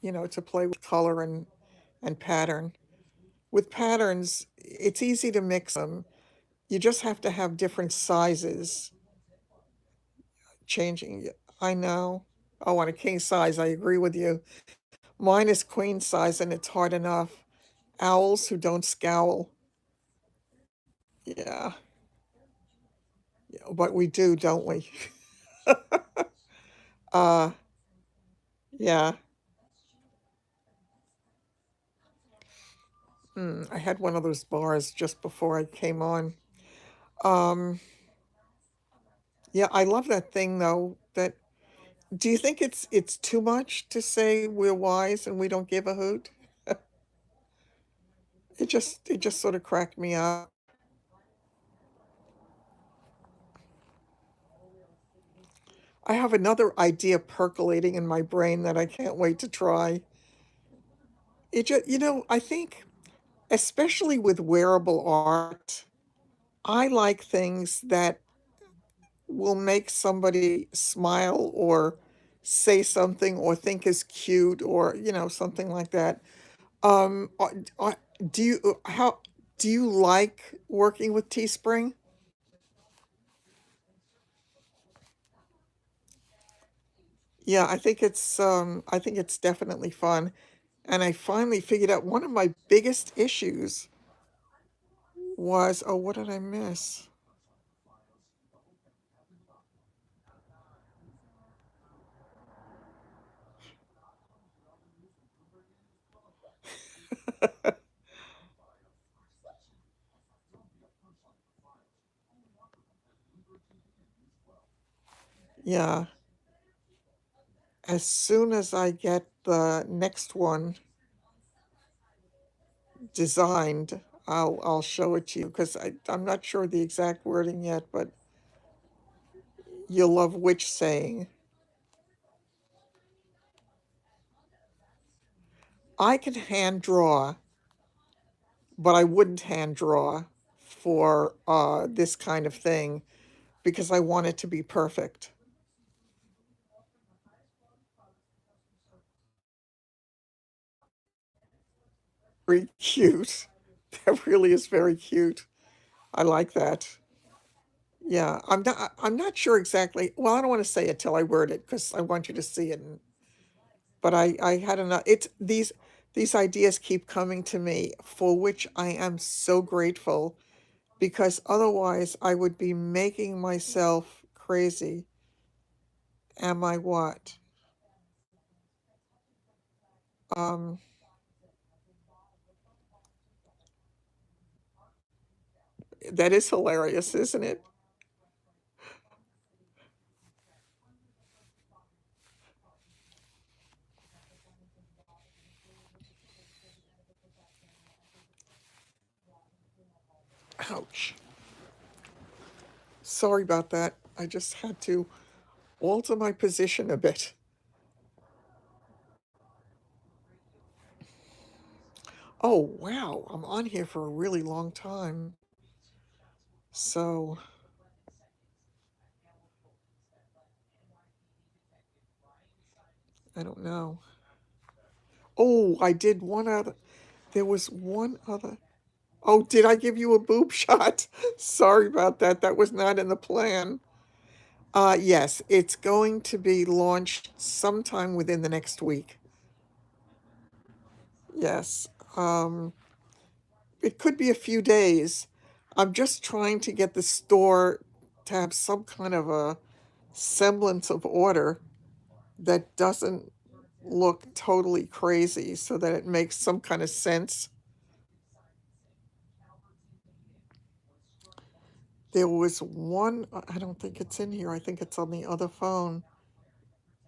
to play with color and pattern. With patterns, it's easy to mix them. You just have to have different sizes changing. I know. Oh, on a king size, I agree with you. Mine is queen size and it's hard enough. Owls who don't scowl. Yeah. Yeah, but we do, don't we? Uh, yeah. I had one of those bars just before I came on. Um, Yeah, I love that thing though. That do you think it's too much to say we're wise and we don't give a hoot? It just sort of cracked me up. I have another idea percolating in my brain that I can't wait to try. It just, I think, especially with wearable art, I like things that will make somebody smile or say something or think is cute or, something like that. Uh, do you how do you like working with Teespring? Yeah, I think it's definitely fun. And I finally figured out one of my biggest issues was, oh, what did I miss? Yeah, as soon as I get the next one designed, I'll show it to you because I'm not sure the exact wording yet, but you'll love which saying. I can hand draw, but I wouldn't hand draw for this kind of thing because I want it to be perfect. Very cute. That really is very cute. I like that. Yeah, I'm not sure exactly. Well, I don't want to say it till I word it because I want you to see it. But I had enough. It's these ideas keep coming to me, for which I am so grateful because otherwise I would be making myself crazy. Am I what? Um, that is hilarious, isn't it? Ouch. Sorry about that. I just had to alter my position a bit. Oh, wow. I'm on here for a really long time. So, I don't know. Oh, I did one other. There was one other. Oh, did I give you a boob shot? Sorry about that. That was not in the plan. Yes, it's going to be launched sometime within the next week. Yes. Um, it could be a few days. I'm just trying to get the store to have some kind of a semblance of order that doesn't look totally crazy so that it makes some kind of sense. There was one, I don't think it's in here. I think it's on the other phone.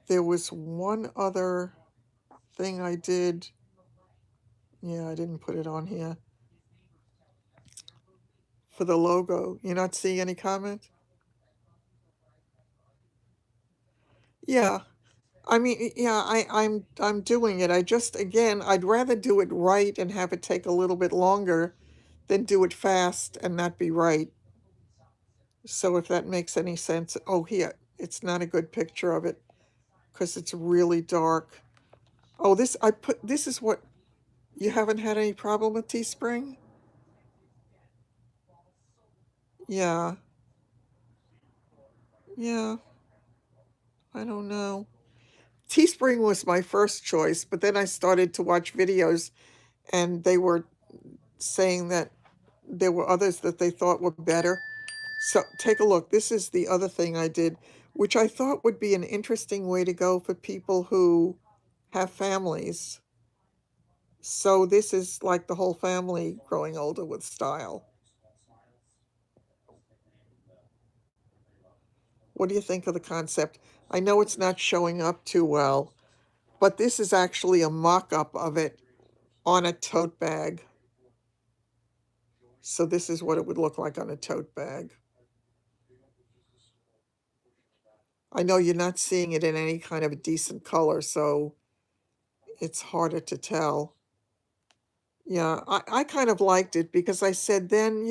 There was one other thing I did. Yeah, I didn't put it on here for the logo. You're not seeing any comment? Yeah. I mean, yeah, I'm doing it. I just again, I'd rather do it right and have it take a little bit longer than do it fast and not be right. So if that makes any sense. Oh, here, it's not a good picture of it because it's really dark. Oh, this is what you haven't had any problem with Teespring? Yeah. Yeah, I don't know. Teespring was my first choice, but then I started to watch videos and they were saying that there were others that they thought were better. So take a look. This is the other thing I did, which I thought would be an interesting way to go for people who have families. So this is like the whole family growing older with style. What do you think of the concept? I know it's not showing up too well, but this is actually a mock-up of it on a tote bag. So this is what it would look like on a tote bag. I know you're not seeing it in any kind of a decent color, so it's harder to tell. Yeah, I kind of liked it because I said then,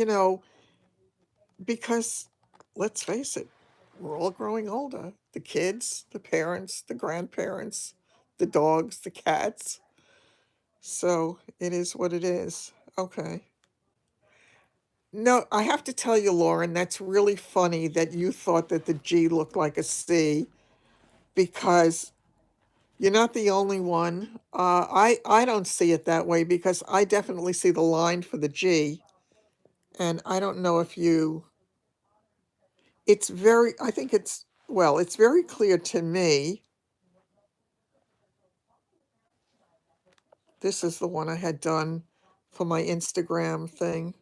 because let's face it, we're all growing older. The kids, the parents, the grandparents, the dogs, the cats. So it is what it is. Okay. No, I have to tell you, Lauren, that's really funny that you thought that the G looked like a C because you're not the only one. I don't see it that way because I definitely see the line for the G, and I don't know if you. It's very. I think it's well. It's very clear to me. This is the one I had done for my Instagram thing.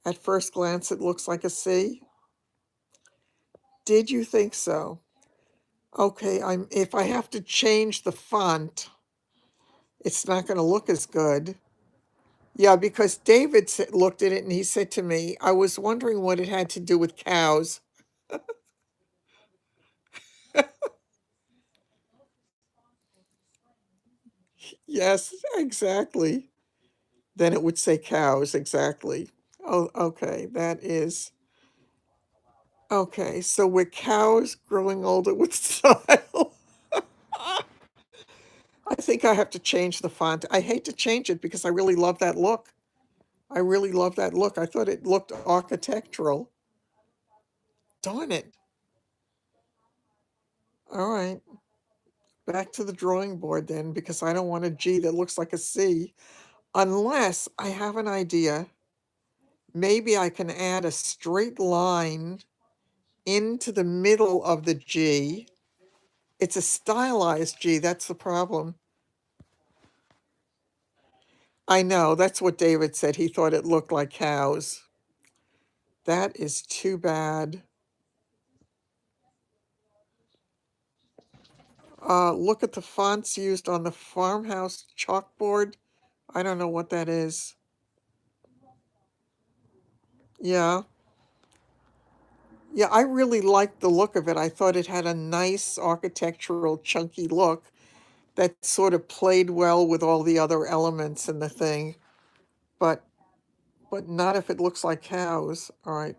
At first glance, it looks like a C. Did you think so? Okay, if I have to change the font, it's not going to look as good. Yeah, because David looked at it and he said to me, I was wondering what it had to do with cows. Yes, exactly. Then it would say cows, exactly. Oh, okay, that is okay. So we're cows growing older with style. I think I have to change the font. I hate to change it because I really love that look. I really love that look. I thought it looked architectural. Darn it. All right. Back to the drawing board then, because I don't want a G that looks like a C, unless I have an idea. Maybe I can add a straight line into the middle of the G. It's a stylized G, that's the problem. I know, that's what David said. He thought it looked like cows. That is too bad. Look at the fonts used on the farmhouse chalkboard. I don't know what that is. Yeah. Yeah, I really liked the look of it. I thought it had a nice architectural chunky look that sort of played well with all the other elements in the thing. But not if it looks like cows. All right.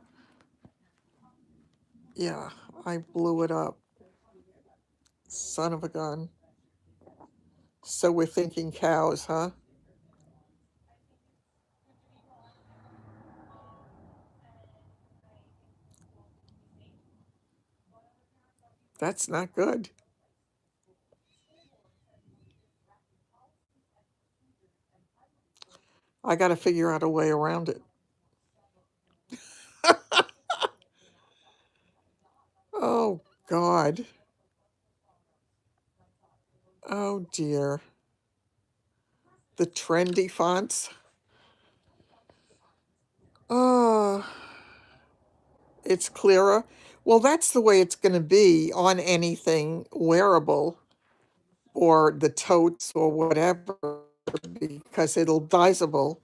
Yeah, I blew it up. Son of a gun. So we're thinking cows, huh? That's not good. I got to figure out a way around it. Oh, God. Oh, dear. The trendy fonts. Oh, it's clearer. Well, that's the way it's going to be on anything wearable or the totes or whatever because it'll dizable.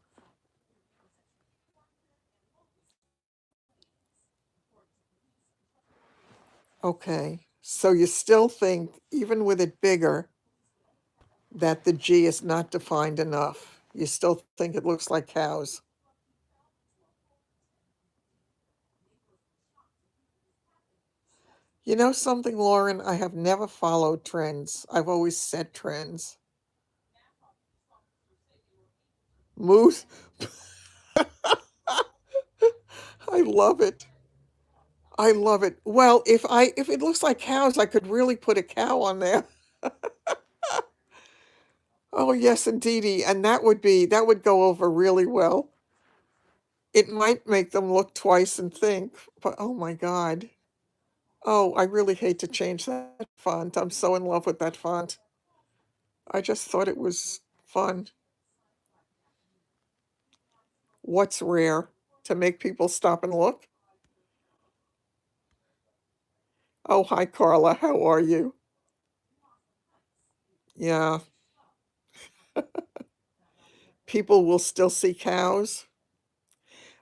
Okay. So you still think, even with it bigger, that the G is not defined enough. You still think it looks like cows. You know something, Lauren? I have never followed trends. I've always set trends. Moose, I love it. I love it. Well, if it looks like cows, I could really put a cow on there. Oh, yes, indeedy. And that would go over really well. It might make them look twice and think, but oh my God. Oh, I really hate to change that font. I'm so in love with that font. I just thought it was fun. What's rare? To make people stop and look? Oh, hi, Carla. How are you? Yeah, people will still see cows.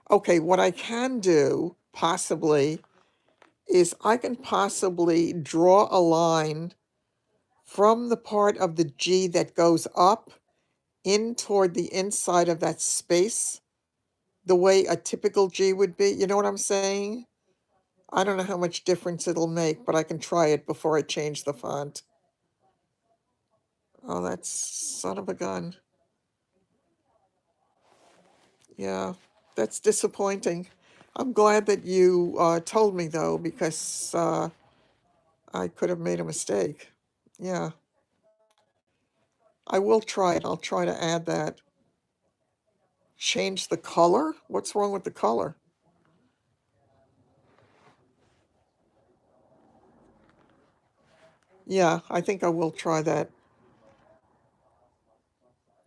Okay, what I can do, possibly, is I can possibly draw a line from the part of the G that goes up in toward the inside of that space, the way a typical G would be. You know what I'm saying? I don't know how much difference it'll make, but I can try it before I change the font. Oh, that's son of a gun. Yeah, that's disappointing. I'm glad that you told me though, because I could have made a mistake. Yeah, I will try it. I'll try to add that. Change the color? What's wrong with the color? Yeah, I think I will try that.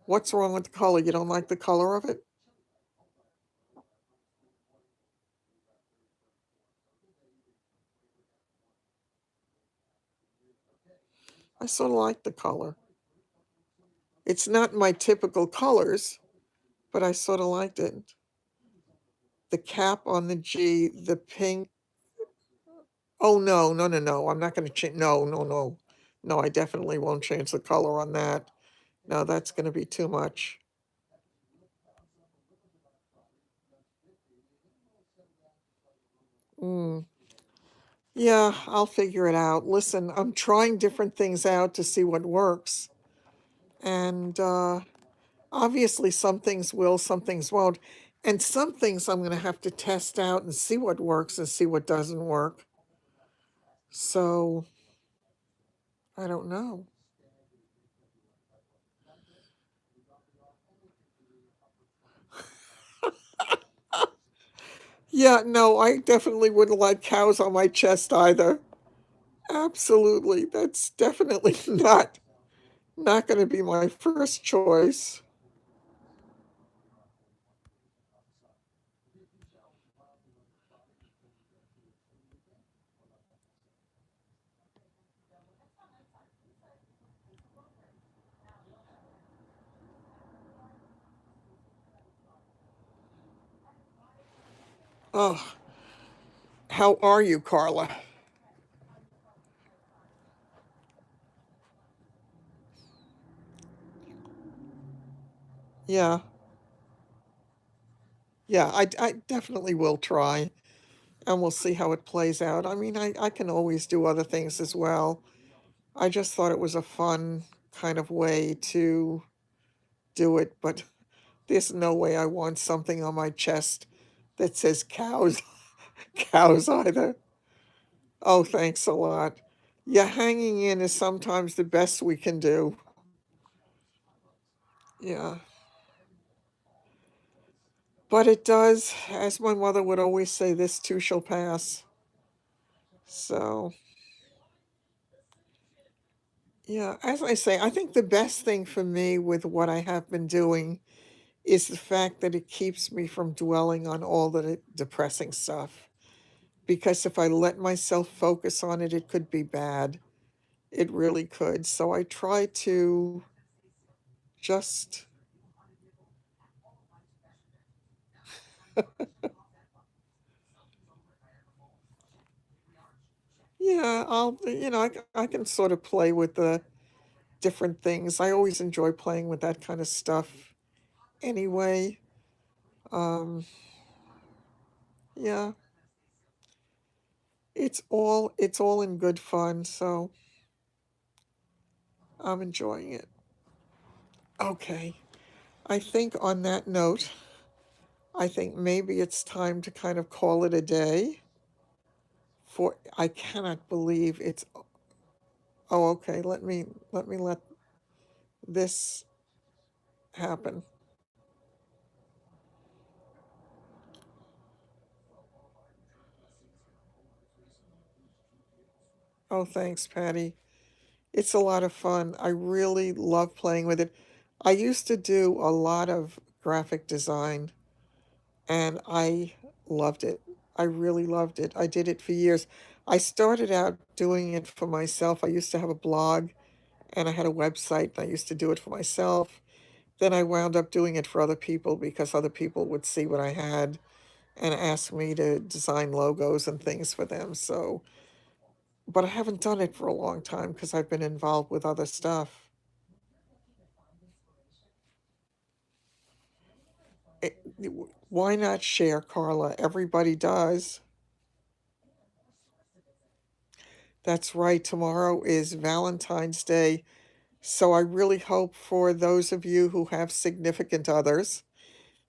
What's wrong with the color? You don't like the color of it? I sort of like the color. It's not my typical colors, but I sort of liked it. The cap on the G, the pink. Oh, no, no, no, no. I'm not going to change. No, no, no. No, I definitely won't change the color on that. No, that's going to be too much. Mm. Yeah, I'll figure it out. Listen, I'm trying different things out to see what works. And obviously, some things will, some things won't. And some things I'm going to have to test out and see what works and see what doesn't work. So I don't know. Yeah, no, I definitely wouldn't like cows on my chest either. Absolutely. That's definitely not going to be my first choice. Oh, how are you, Carla? Yeah, yeah, I definitely will try, and we'll see how it plays out. I mean, I can always do other things as well. I just thought it was a fun kind of way to do it, but there's no way I want something on my chest that says cows, cows either. Oh, thanks a lot. Yeah, hanging in is sometimes the best we can do. Yeah. But it does, as my mother would always say, this too shall pass. So, yeah, as I say, I think the best thing for me with what I have been doing is the fact that it keeps me from dwelling on all the depressing stuff. Because if I let myself focus on it, it could be bad. It really could. So I try to just, yeah, I can sort of play with the different things. I always enjoy playing with that kind of stuff anyway. Um, yeah, it's all in good fun, so I'm enjoying it. Okay. I think on that note, I think maybe it's time to kind of call it a day. For I cannot believe it's oh okay, let this happen. Oh, thanks, Patty. It's a lot of fun. I really love playing with it. I used to do a lot of graphic design and I loved it. I really loved it. I did it for years. I started out doing it for myself. I used to have a blog and I had a website, and I used to do it for myself. Then I wound up doing it for other people because other people would see what I had and ask me to design logos and things for them. So, but I haven't done it for a long time because I've been involved with other stuff. It, why not share, Carla? Everybody does. That's right. Tomorrow is Valentine's Day. So I really hope for those of you who have significant others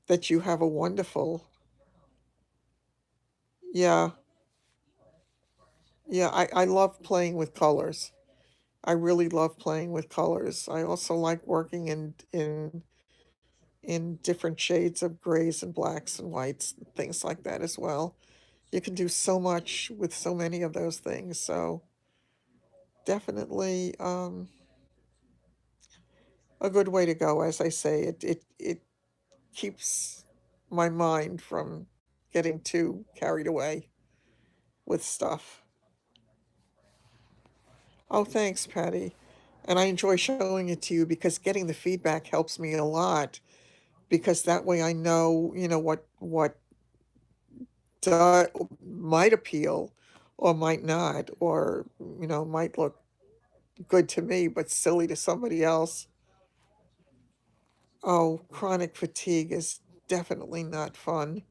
that you have a wonderful, yeah, yeah, I love playing with colors. I really love playing with colors. I also like working in different shades of grays and blacks and whites, and things like that as well. You can do so much with so many of those things. So definitely a good way to go. As I say, it keeps my mind from getting too carried away with stuff. Oh, thanks, Patty. And I enjoy showing it to you because getting the feedback helps me a lot because that way I know, what do, might appeal or might not, or, might look good to me but silly to somebody else. Oh, chronic fatigue is definitely not fun.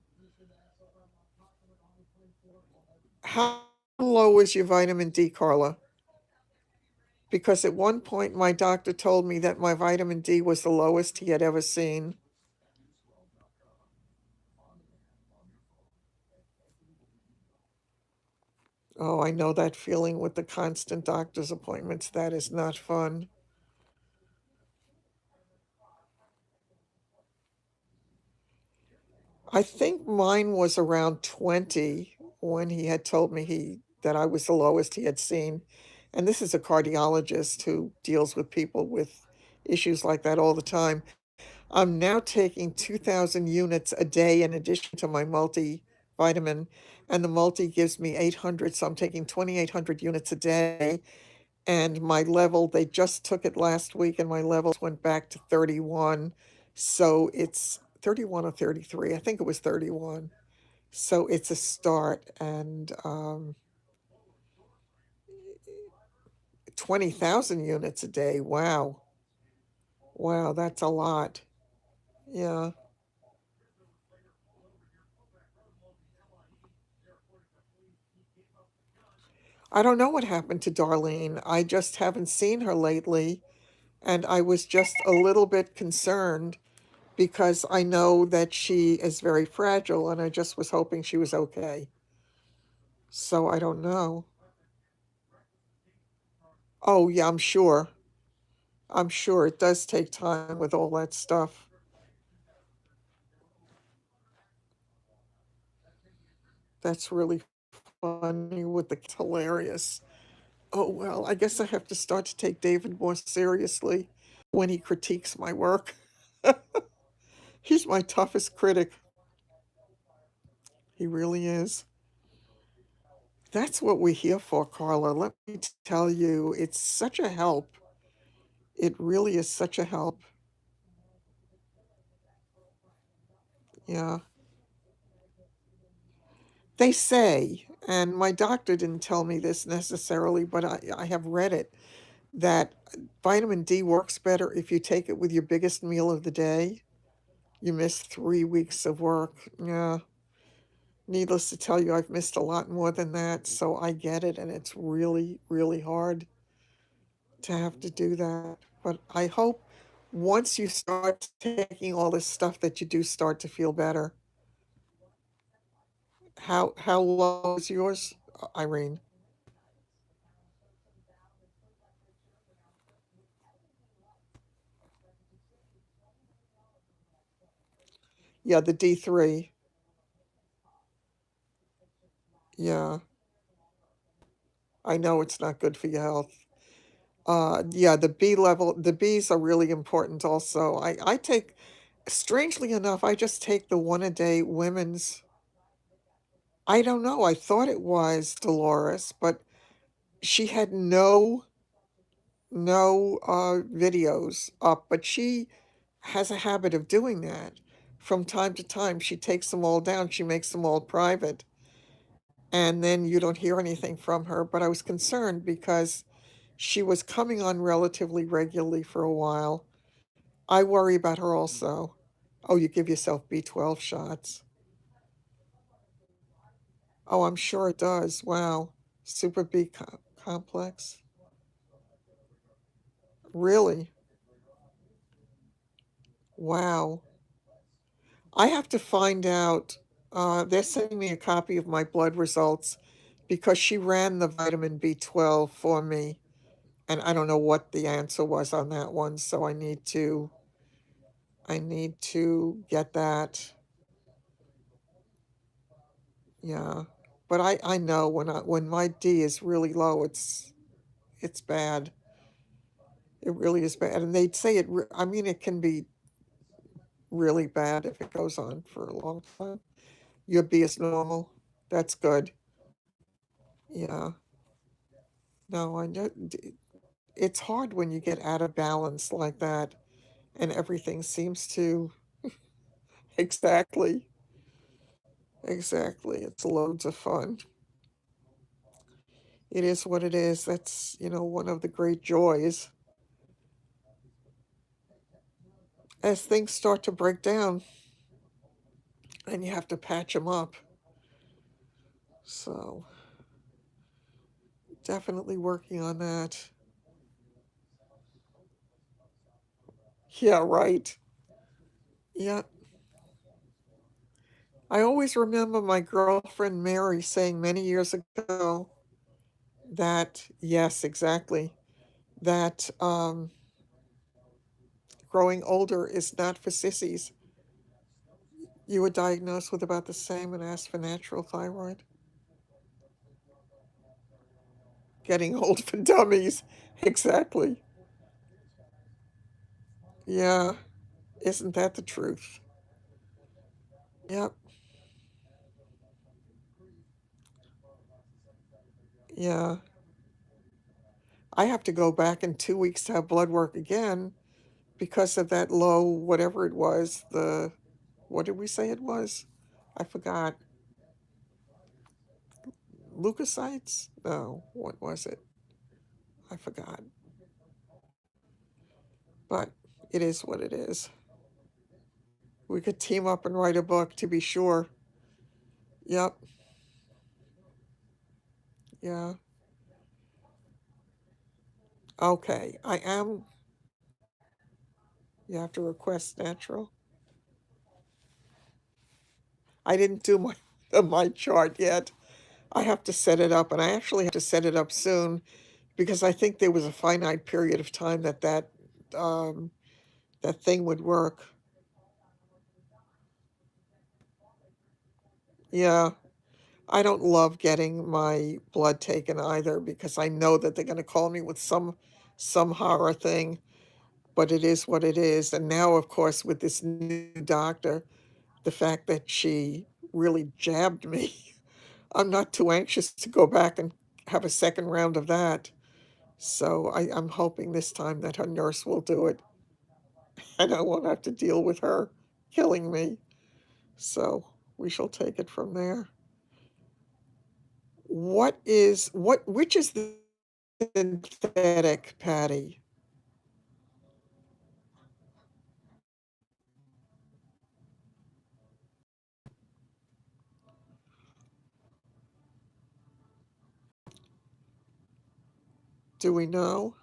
How low is your vitamin D, Carla? Because at one point my doctor told me that my vitamin D was the lowest he had ever seen. Oh, I know that feeling with the constant doctor's appointments. That is not fun. I think mine was around 20 when he had told me he that I was the lowest he had seen. And this is a cardiologist who deals with people with issues like that all the time. I'm now taking 2,000 units a day in addition to my multivitamin, and the multi gives me 800, so I'm taking 2,800 units a day. And my level, they just took it last week, and my levels went back to 31. So it's 31 or 33. I think it was 31. So it's a start, and 20,000 units a day. Wow. Wow, that's a lot. Yeah. I don't know what happened to Darlene. I just haven't seen her lately, and I was just a little bit concerned because I know that she is very fragile, and I just was hoping she was okay. So I don't know. Oh, yeah, I'm sure. I'm sure it does take time with all that stuff. That's really funny with the hilarious. Oh, well, I guess I have to start to take David more seriously when he critiques my work. He's my toughest critic. He really is. That's what we're here for, Carla. Let me tell you, it's such a help. It really is such a help. Yeah. They say, and my doctor didn't tell me this necessarily, but I have read it, that vitamin D works better if you take it with your biggest meal of the day. You miss 3 weeks of work. Yeah. Needless to tell you, I've missed a lot more than that, so I get it, and it's really, really hard to have to do that. But I hope once you start taking all this stuff that you do start to feel better. How low is yours, Irene? Yeah, the D3. Yeah, I know it's not good for your health. Yeah, the B level, the Bs are really important also. I take, strangely enough, I just take the one a day women's. I don't know. I thought it was Dolores, but she had no videos up, but she has a habit of doing that. From time to time, she takes them all down, she makes them all private, and then you don't hear anything from her. But I was concerned because she was coming on relatively regularly for a while. I worry about her also. Oh, you give yourself B12 shots. Oh, I'm sure it does. Wow. Super complex. Really? Wow. I have to find out. They're sending me a copy of my blood results because she ran the vitamin B12 for me, and I don't know what the answer was on that one, so I need to get that. Yeah. But I know when my D is really low, it's bad. It really is bad. And they'd say I mean, it can be really bad if it goes on for a long time. Your B is normal. That's good. Yeah. No, I know. It's hard when you get out of balance like that and everything seems to exactly, exactly. It's loads of fun. It is what it is. That's, one of the great joys. As things start to break down and you have to patch them up. So, definitely working on that. Yeah, right. Yeah. I always remember my girlfriend Mary saying many years ago that, yes, exactly, that growing older is not for sissies. You were diagnosed with about the same and asked for natural thyroid. Getting old for dummies. Exactly. Yeah. Isn't that the truth? Yep. Yeah. I have to go back in 2 weeks to have blood work again because of that low, whatever it was. What did we say it was? I forgot. Leukocytes? No. What was it? I forgot. But it is what it is. We could team up and write a book to be sure. Yep. Yeah. Okay. You have to request natural. I didn't do my chart yet. I have to set it up, and I actually have to set it up soon because I think there was a finite period of time um, that thing would work. Yeah, I don't love getting my blood taken either because I know that they're going to call me with some horror thing, but it is what it is. And now, of course, with this new doctor, the fact that she really jabbed me, I'm not too anxious to go back and have a second round of that. So I'm hoping this time that her nurse will do it and I won't have to deal with her killing me. So we shall take it from there. Which is the synthetic, Patty? Do we know?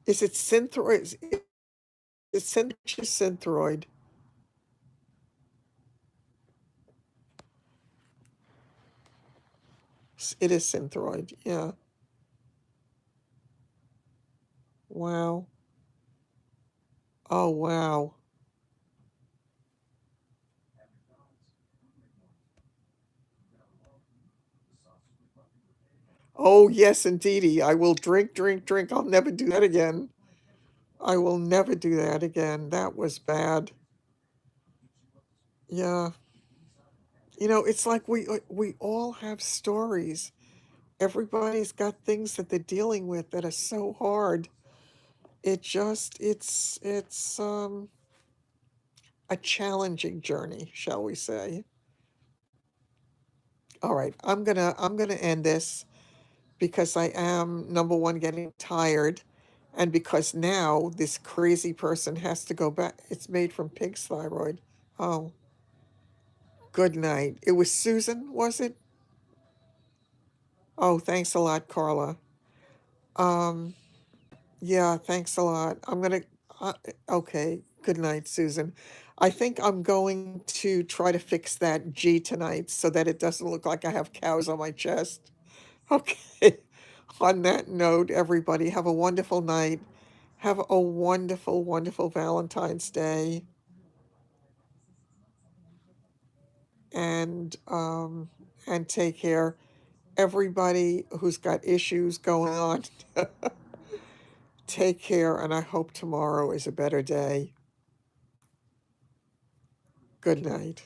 Is it synthroid? Is synthroid? It is synthroid. Yeah. Wow. Oh, wow. Oh, yes, indeedy. I will drink, drink, drink. I'll never do that again. I will never do that again. That was bad. Yeah. You know, it's like we all have stories. Everybody's got things that they're dealing with that are so hard. It's a challenging journey, shall we say. All right, I'm gonna end this because I am, number one, getting tired, and because now this crazy person has to go back. It's made from pig's thyroid. Oh, good night. It was Susan, was it? Oh, thanks a lot, Carla. Um, yeah, thanks a lot. Okay, good night, Susan. I think I'm going to try to fix that G tonight so that it doesn't look like I have cows on my chest. Okay. On that note, everybody, have a wonderful night. Have a wonderful, wonderful Valentine's Day. And and take care. Everybody who's got issues going on, take care, and I hope tomorrow is a better day. Good night.